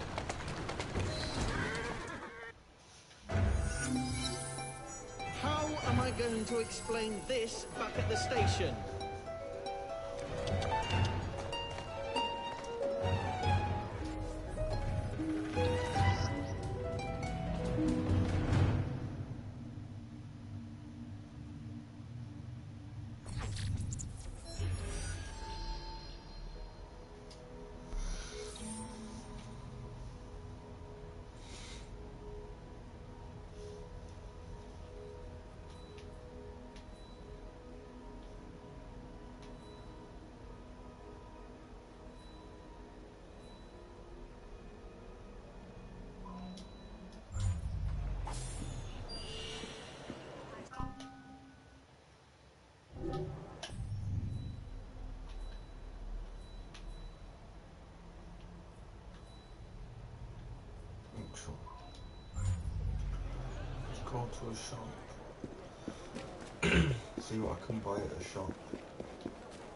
How am I going to explain this back at the station? go to a shop. See what I can buy at a shop.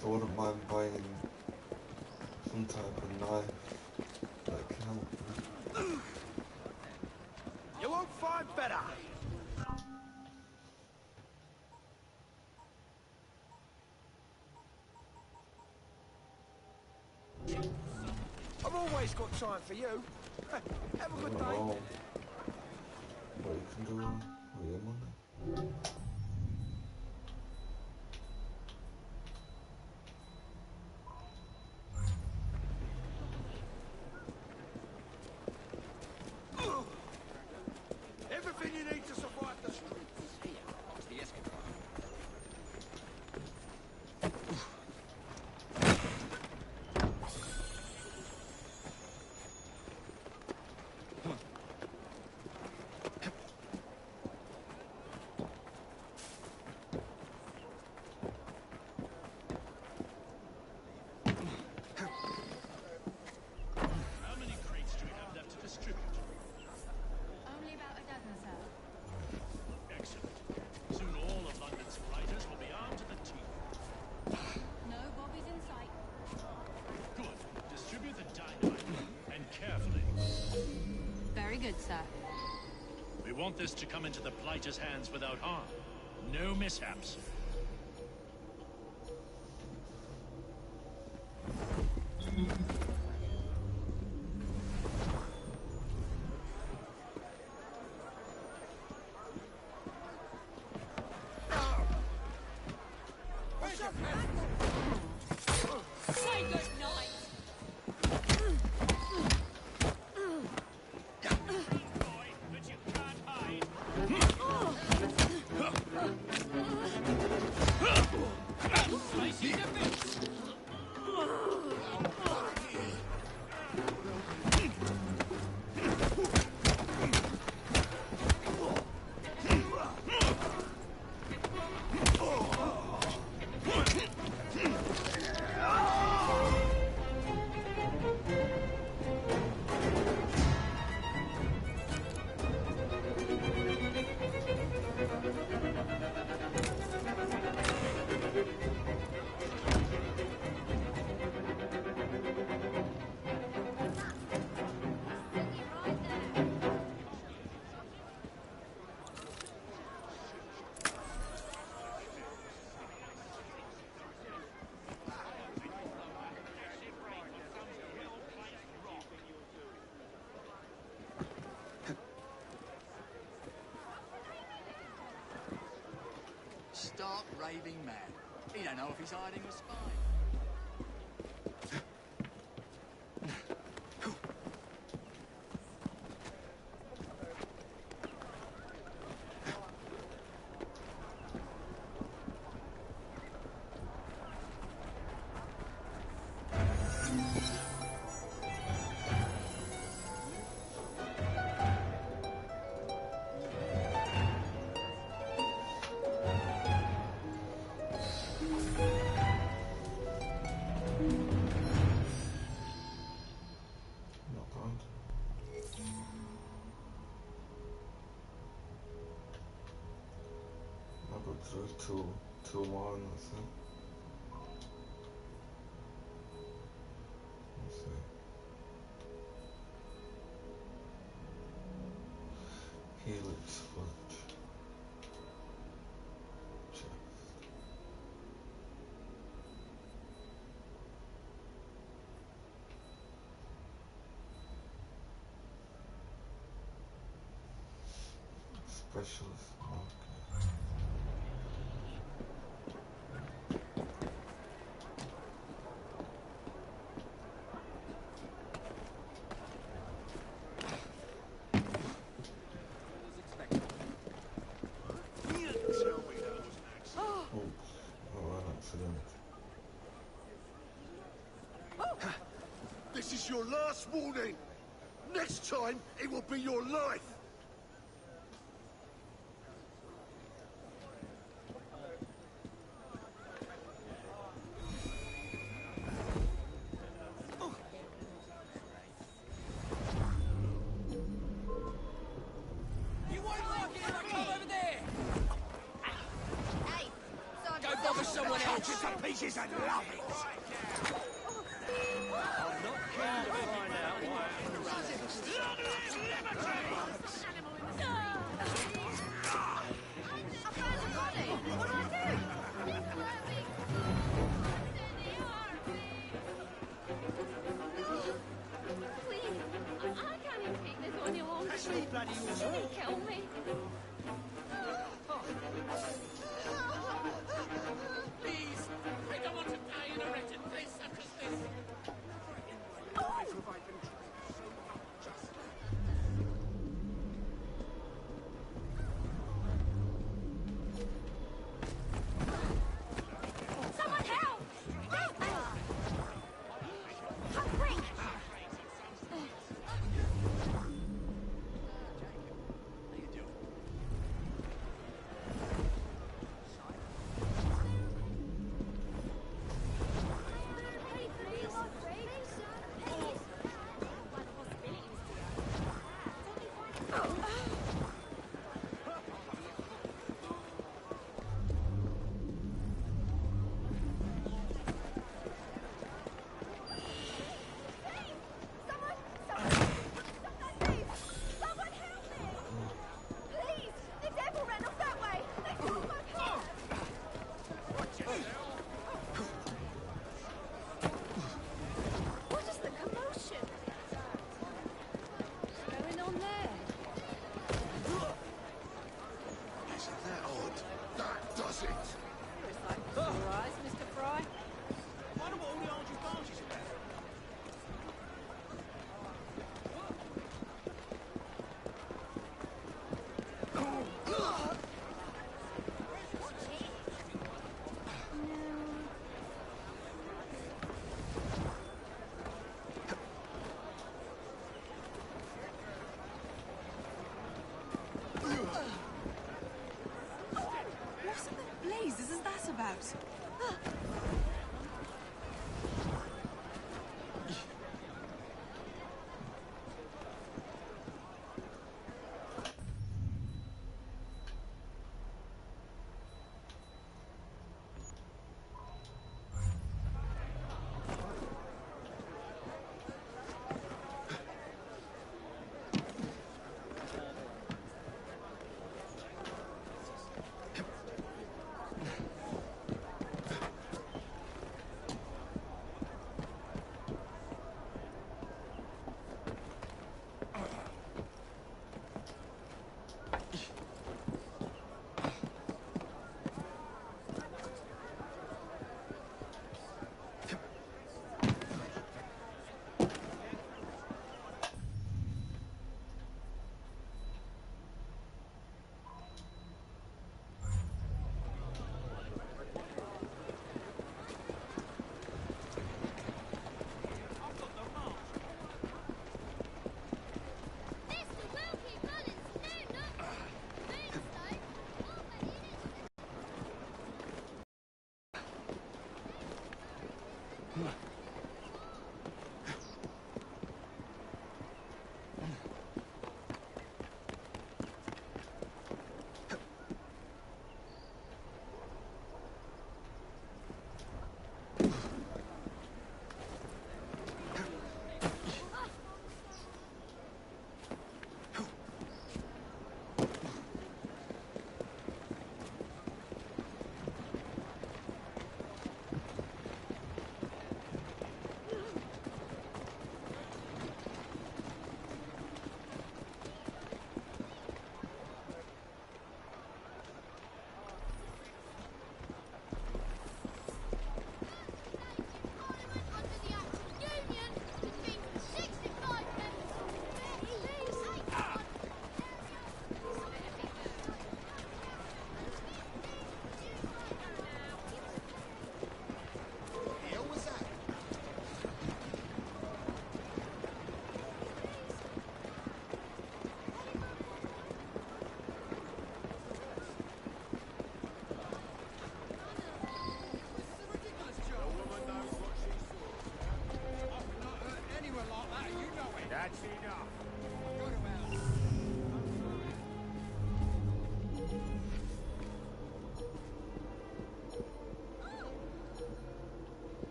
So I wouldn't mind buying some type of knife that can help me. You won't find better. I've always got time for you. Have a good day. What you can do with your money. Everything you need to survive the streets is here. It's the escapade. How many crates do we have left to distribute? Only about a dozen, sir. Excellent. Soon all of London's fighters will be armed to the teeth. No bobbies in sight. Good. Distribute the dynamite, and carefully. Very good, sir. We want this to come into the Blighter's hands without harm. No mishaps. Say good night. Stark raving mad. He don't know if he's hiding or spying. Not bad. I got through two more and that's it. Let's see. Helix Fudge. Chest. Specialist market. Oops, oh, an accident. This is your last warning. Next time, it will be your life. You won't like it if I Jesus, I'd love it! I'm not keen to find out why Actually, bloody awesome. Kill me. Please, I don't want to die in a wretched place such as this. Someone help! Hurry!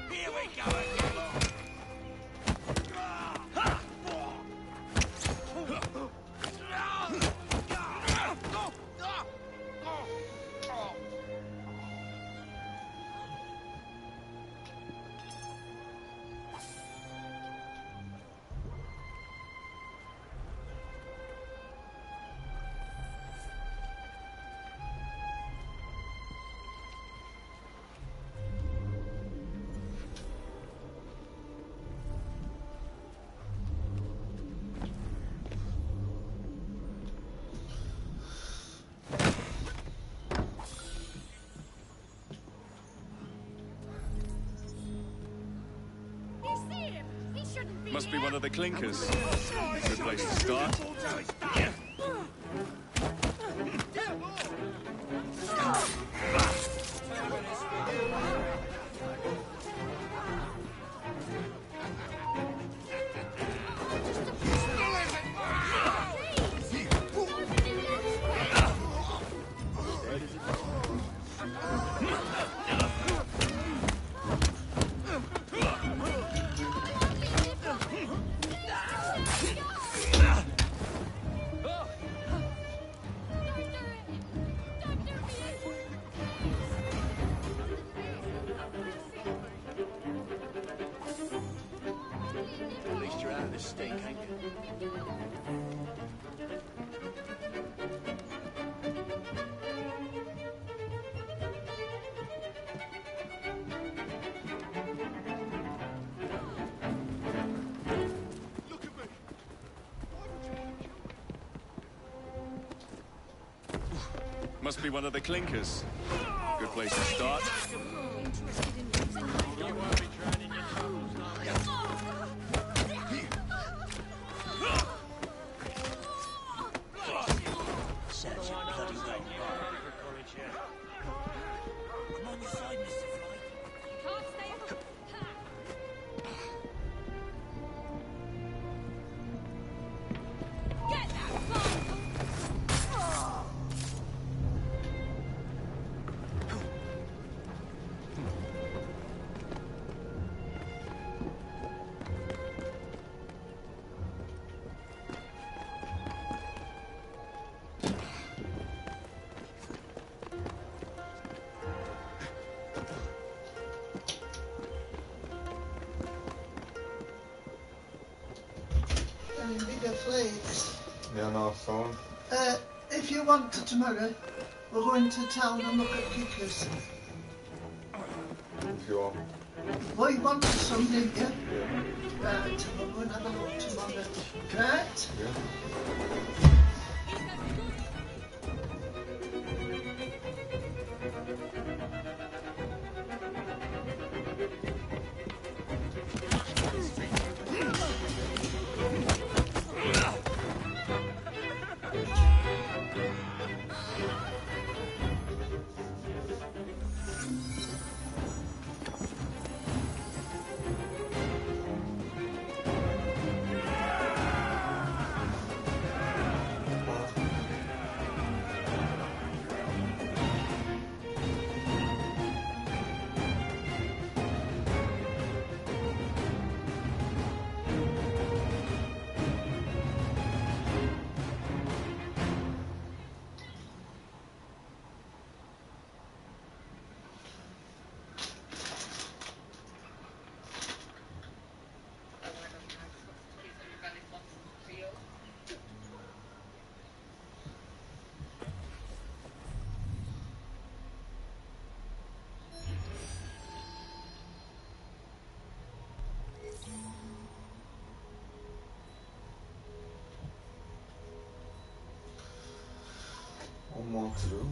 Here we go again! Must be one of the clinkers. Good place to start. At least you're out of this stink, ain't you? Must be one of the clinkers. Good place to start. Bigger plates. Yeah, no, phone. If you want to tomorrow, we're going to town and look at kickers. If you want. Well, you wanted some, didn't you? Yeah. Right, we'll go and have a look tomorrow. Right? Yeah. to do.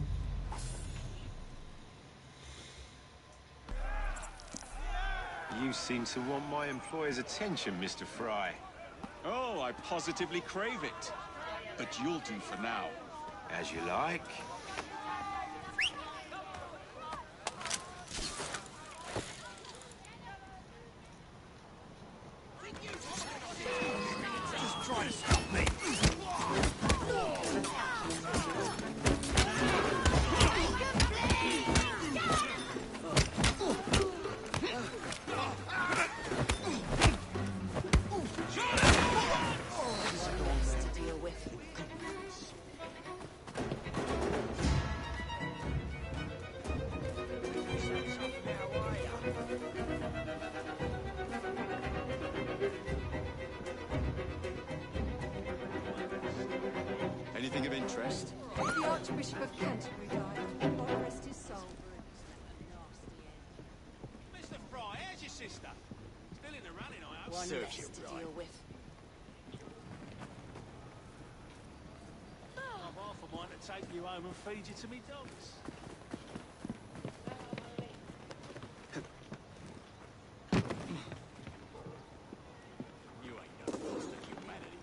You seem to want my employer's attention, Mr. Fry. Oh, I positively crave it. But you'll do for now. As you like. Just try to stop me. Anything of interest? The Archbishop of Canterbury died. God rest his soul. Mr. Fry, how's your sister? Still in the running, I hope. One Serves less you to right. deal with. I'm half a mind to take you home and feed you to me dogs. You ain't no lost to humanity.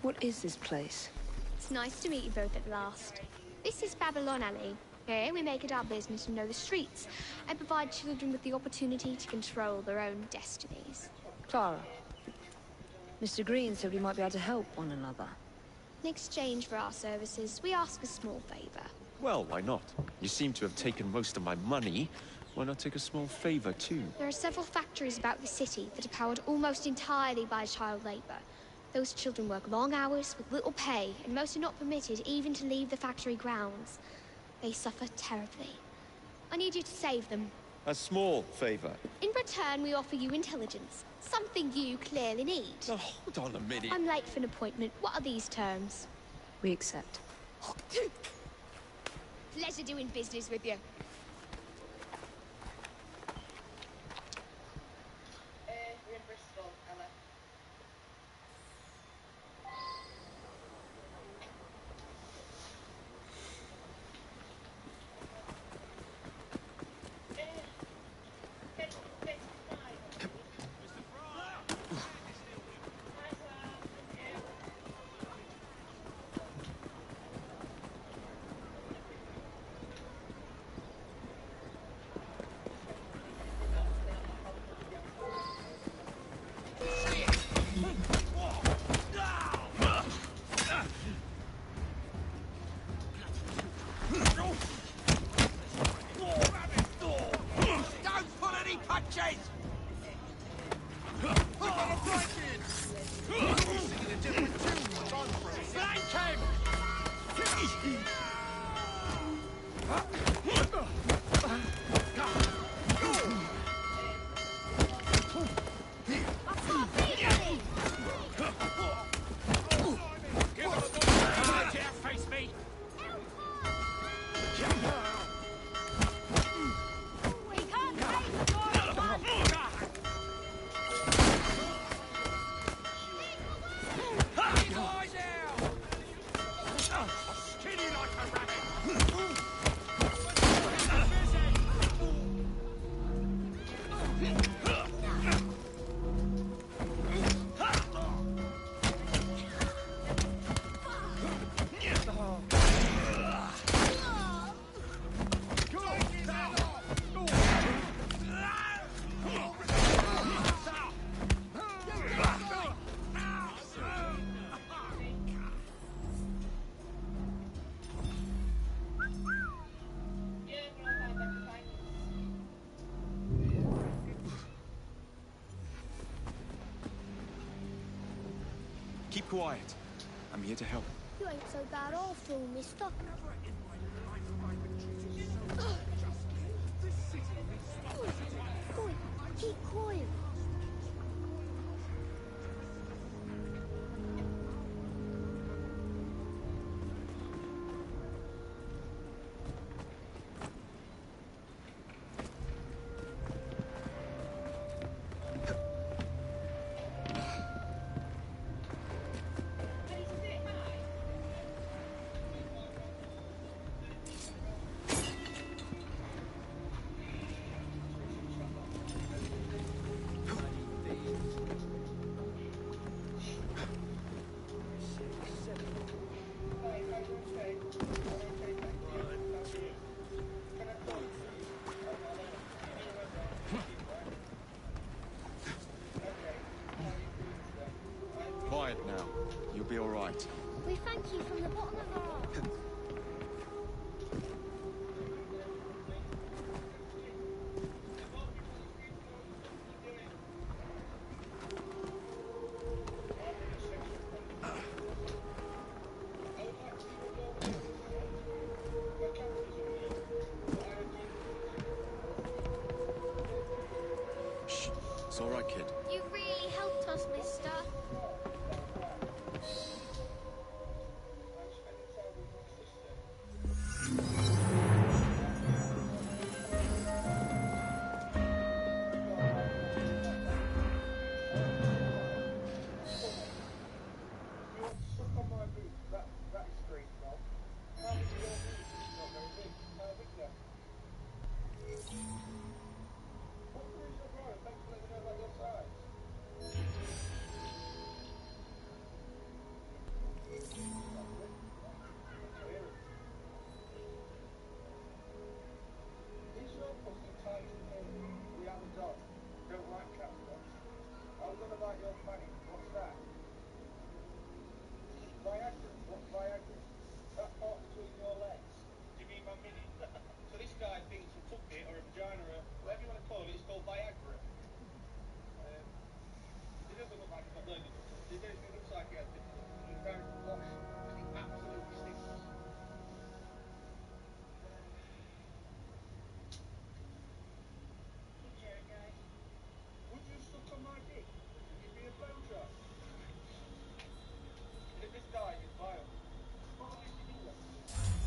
What is this place? It's nice to meet you both at last. This is Babylon Alley. Here we make it our business to know the streets and provide children with the opportunity to control their own destinies. Clara. Mr. Green said we might be able to help one another. In exchange for our services, we ask a small favor. Well, why not? You seem to have taken most of my money. Why not take a small favor, too? There are several factories about the city that are powered almost entirely by child labor. Those children work long hours with little pay, and most are not permitted even to leave the factory grounds. They suffer terribly. I need you to save them. A small favor. In return, we offer you intelligence, something you clearly need. Oh, hold on a minute. I'm late for an appointment. What are these terms? We accept. Pleasure doing business with you. Keep quiet. I'm here to help. You ain't so bad after all, mister. Oi, keep quiet. Quiet now. You'll be all right. We thank you from the bottom of our hearts. Shh. It's all right, kid. You really helped us, mister.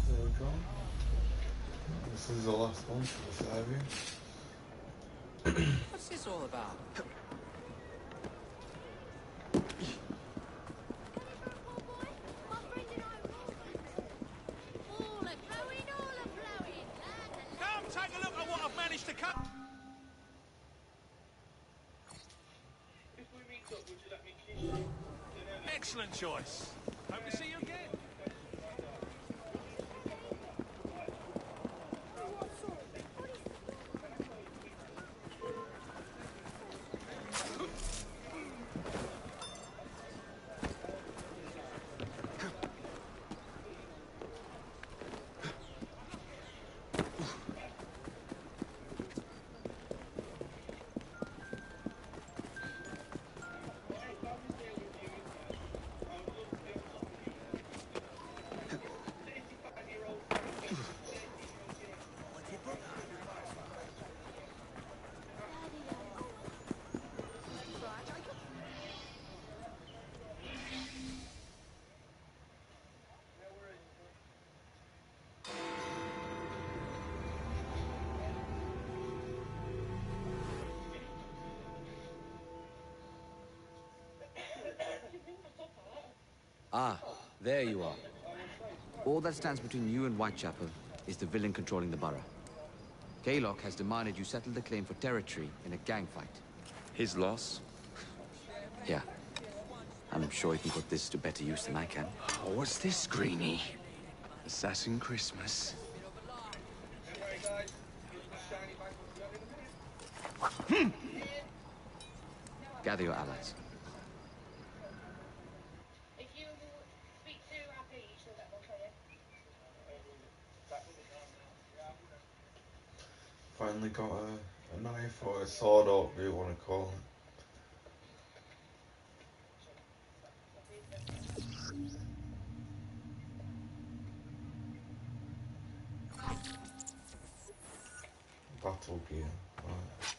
There we go. This is the last one for the area. What's this all about? Come take a look at what I've managed to cut. Excellent choice. Hope to see you again. Ah, there you are. All that stands between you and Whitechapel is the villain controlling the borough. Kaylock has demanded you settle the claim for territory in a gang fight. His loss? Yeah. And I'm sure he can put this to better use than I can. Oh, what's this, Greenie? Assassin Christmas? Gather your allies. Finally got a knife or a sword, or whatever you want to call it. battle gear. Right.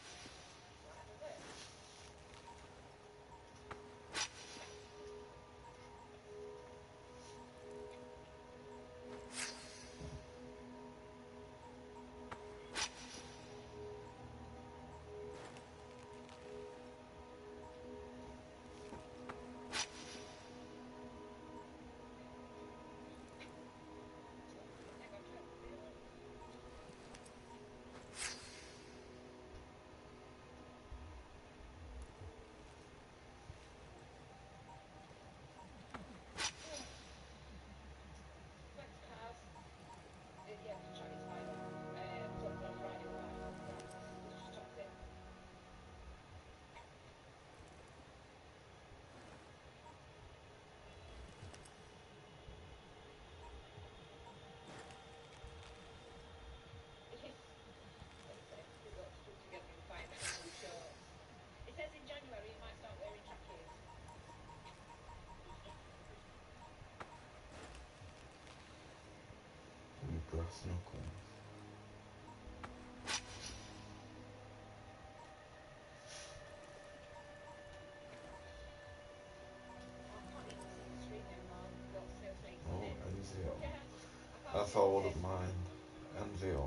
Brass knuckles. Oh, Enzio. That's all I wouldn't mind. Enzio.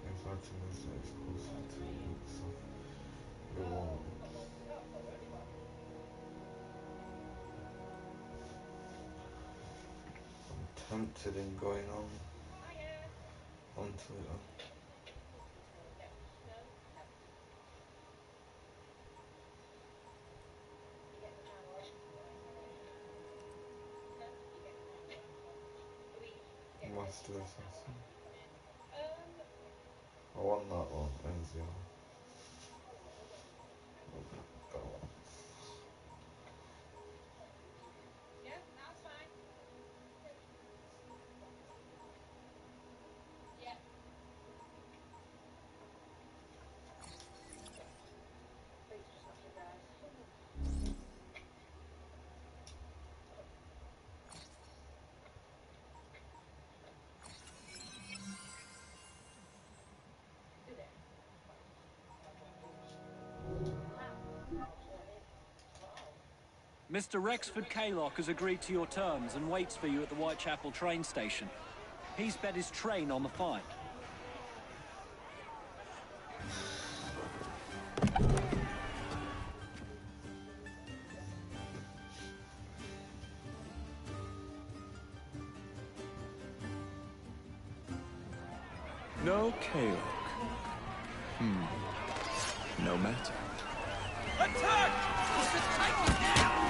If I to move things closer to the roots of the wall. I'm tempted in going onto it. Master Assassin. I want that one, Enzio. Mr. Rexford Kaylock has agreed to your terms and waits for you at the Whitechapel train station. He's bet his train on the fight. No Kaylock. No matter. Attack! Take it down!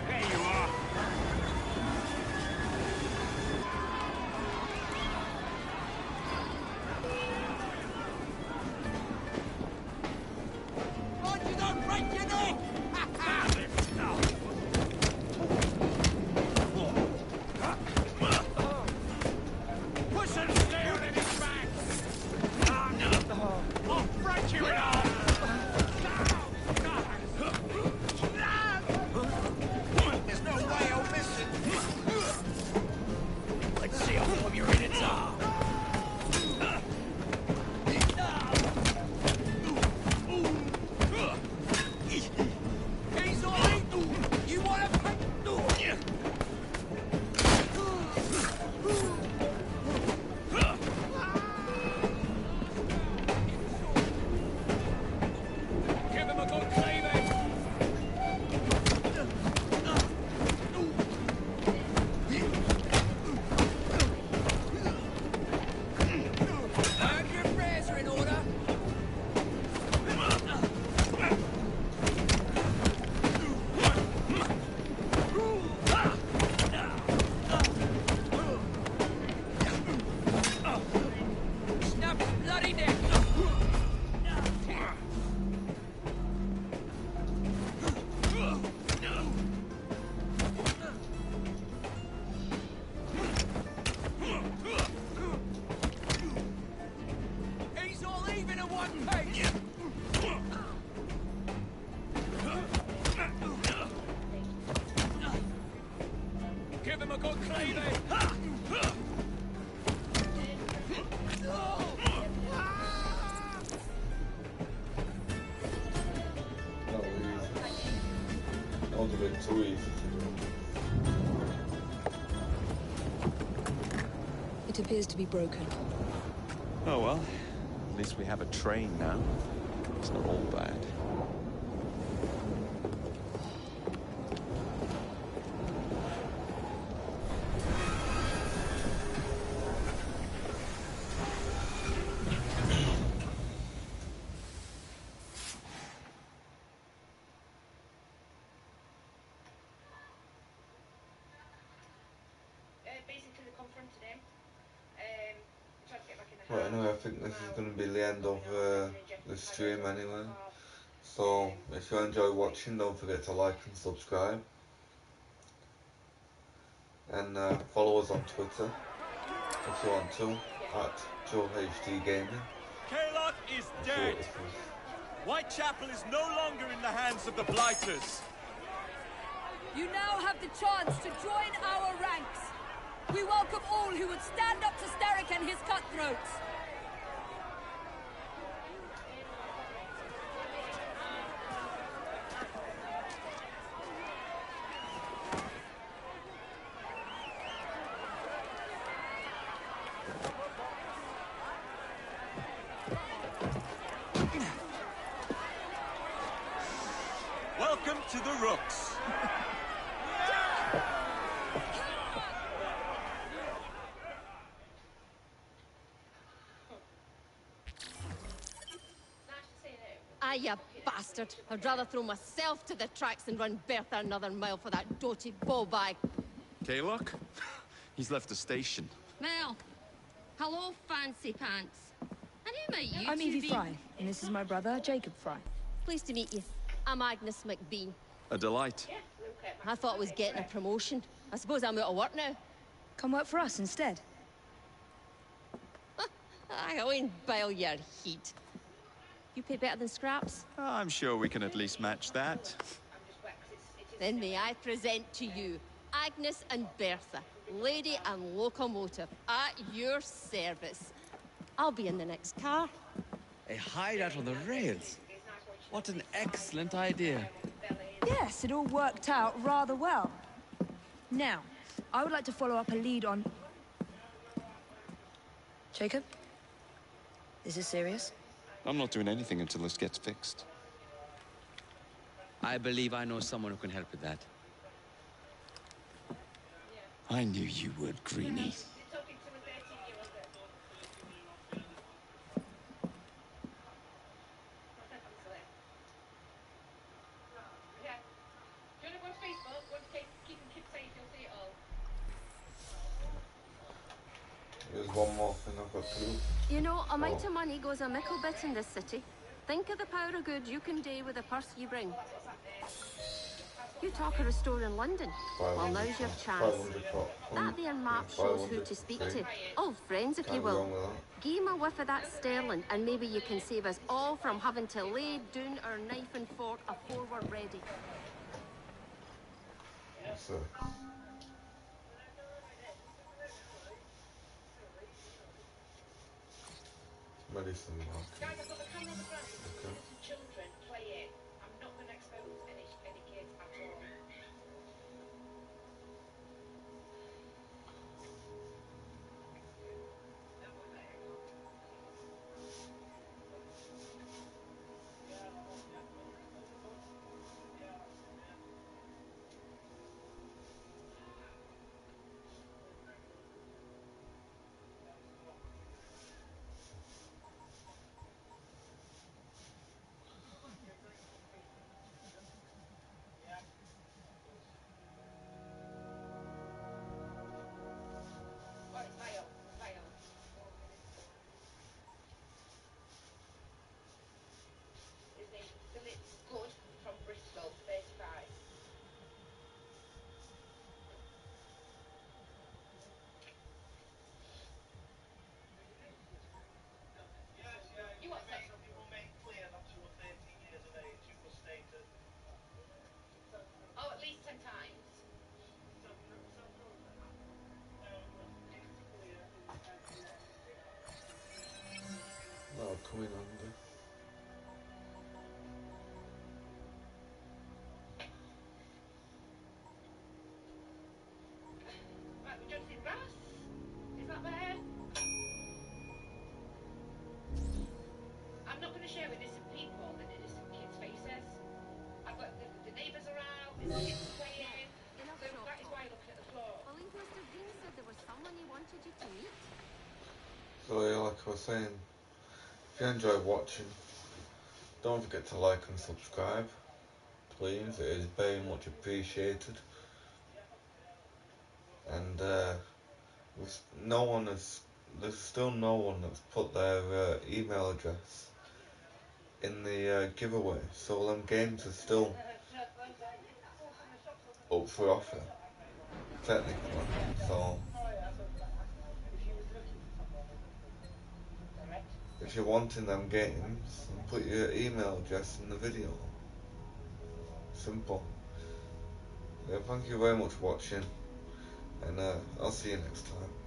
There you are. Mind you don't break your neck! Push him down in his back! I'll break you in half! There's no way I'll miss it! Let's see how warm your innards are! That was a bit too easy to do. It appears to be broken. Oh well, at least we have a train now. It's not all bad. Right, anyway, I think this is going to be the end of the stream anyway. So, if you enjoy watching, don't forget to like and subscribe. And follow us on Twitter, if you want to, at JoeHDGaming. Kaylock is dead! Whitechapel is no longer in the hands of the Blighters. You now have the chance to join our ranks. We welcome all who would stand up to Starrick and his cutthroats. Welcome to the Rooks. Ah, you bastard. I'd rather throw myself to the tracks than run Bertha another mile for that doty ball-bag. Kaylock? He's left the station. Well, hello, fancy pants. And who might you I'm two Evie be? Fry, and this is my brother, Jacob Fry. Pleased to meet you. I'm Agnes McBean. A delight. I thought I was getting a promotion. I suppose I'm out of work now. Come work for us instead. I go and bile your heat. You pay better than scraps? I'm sure we can at least match that. Then may I present to you Agnes and Bertha, lady and locomotive, at your service. I'll be in the next car. A hideout on the rails. What an excellent idea. Yes, it all worked out rather well. Now, I would like to follow up a lead on... Jacob? Is this serious? I'm not doing anything until this gets fixed. I believe I know someone who can help with that. I knew you would, Greenie. There's one more thing I've got to do. You know, a mite of money goes a mickle bit in this city. Think of the power of good you can do with the purse you bring. You talk of a store in London. Well, now's your chance. That there map shows who to speak to. Old friends, if you will. Give 'em a whiff of that sterling, and maybe you can save us all from having to lay down our knife and fork afore we're ready. So, medicine market. Okay. Enough shop talk. Believe Mr. Green said there was someone he wanted you to meet. So yeah, like I was saying, if you enjoy watching, don't forget to like and subscribe. Please, it is very much appreciated. And there's still no one that's put their email address in the giveaway, so them games are still up for offer, technically. So if you're wanting them games, put your email address in the video. Simple. Yeah, thank you very much for watching, and I'll see you next time.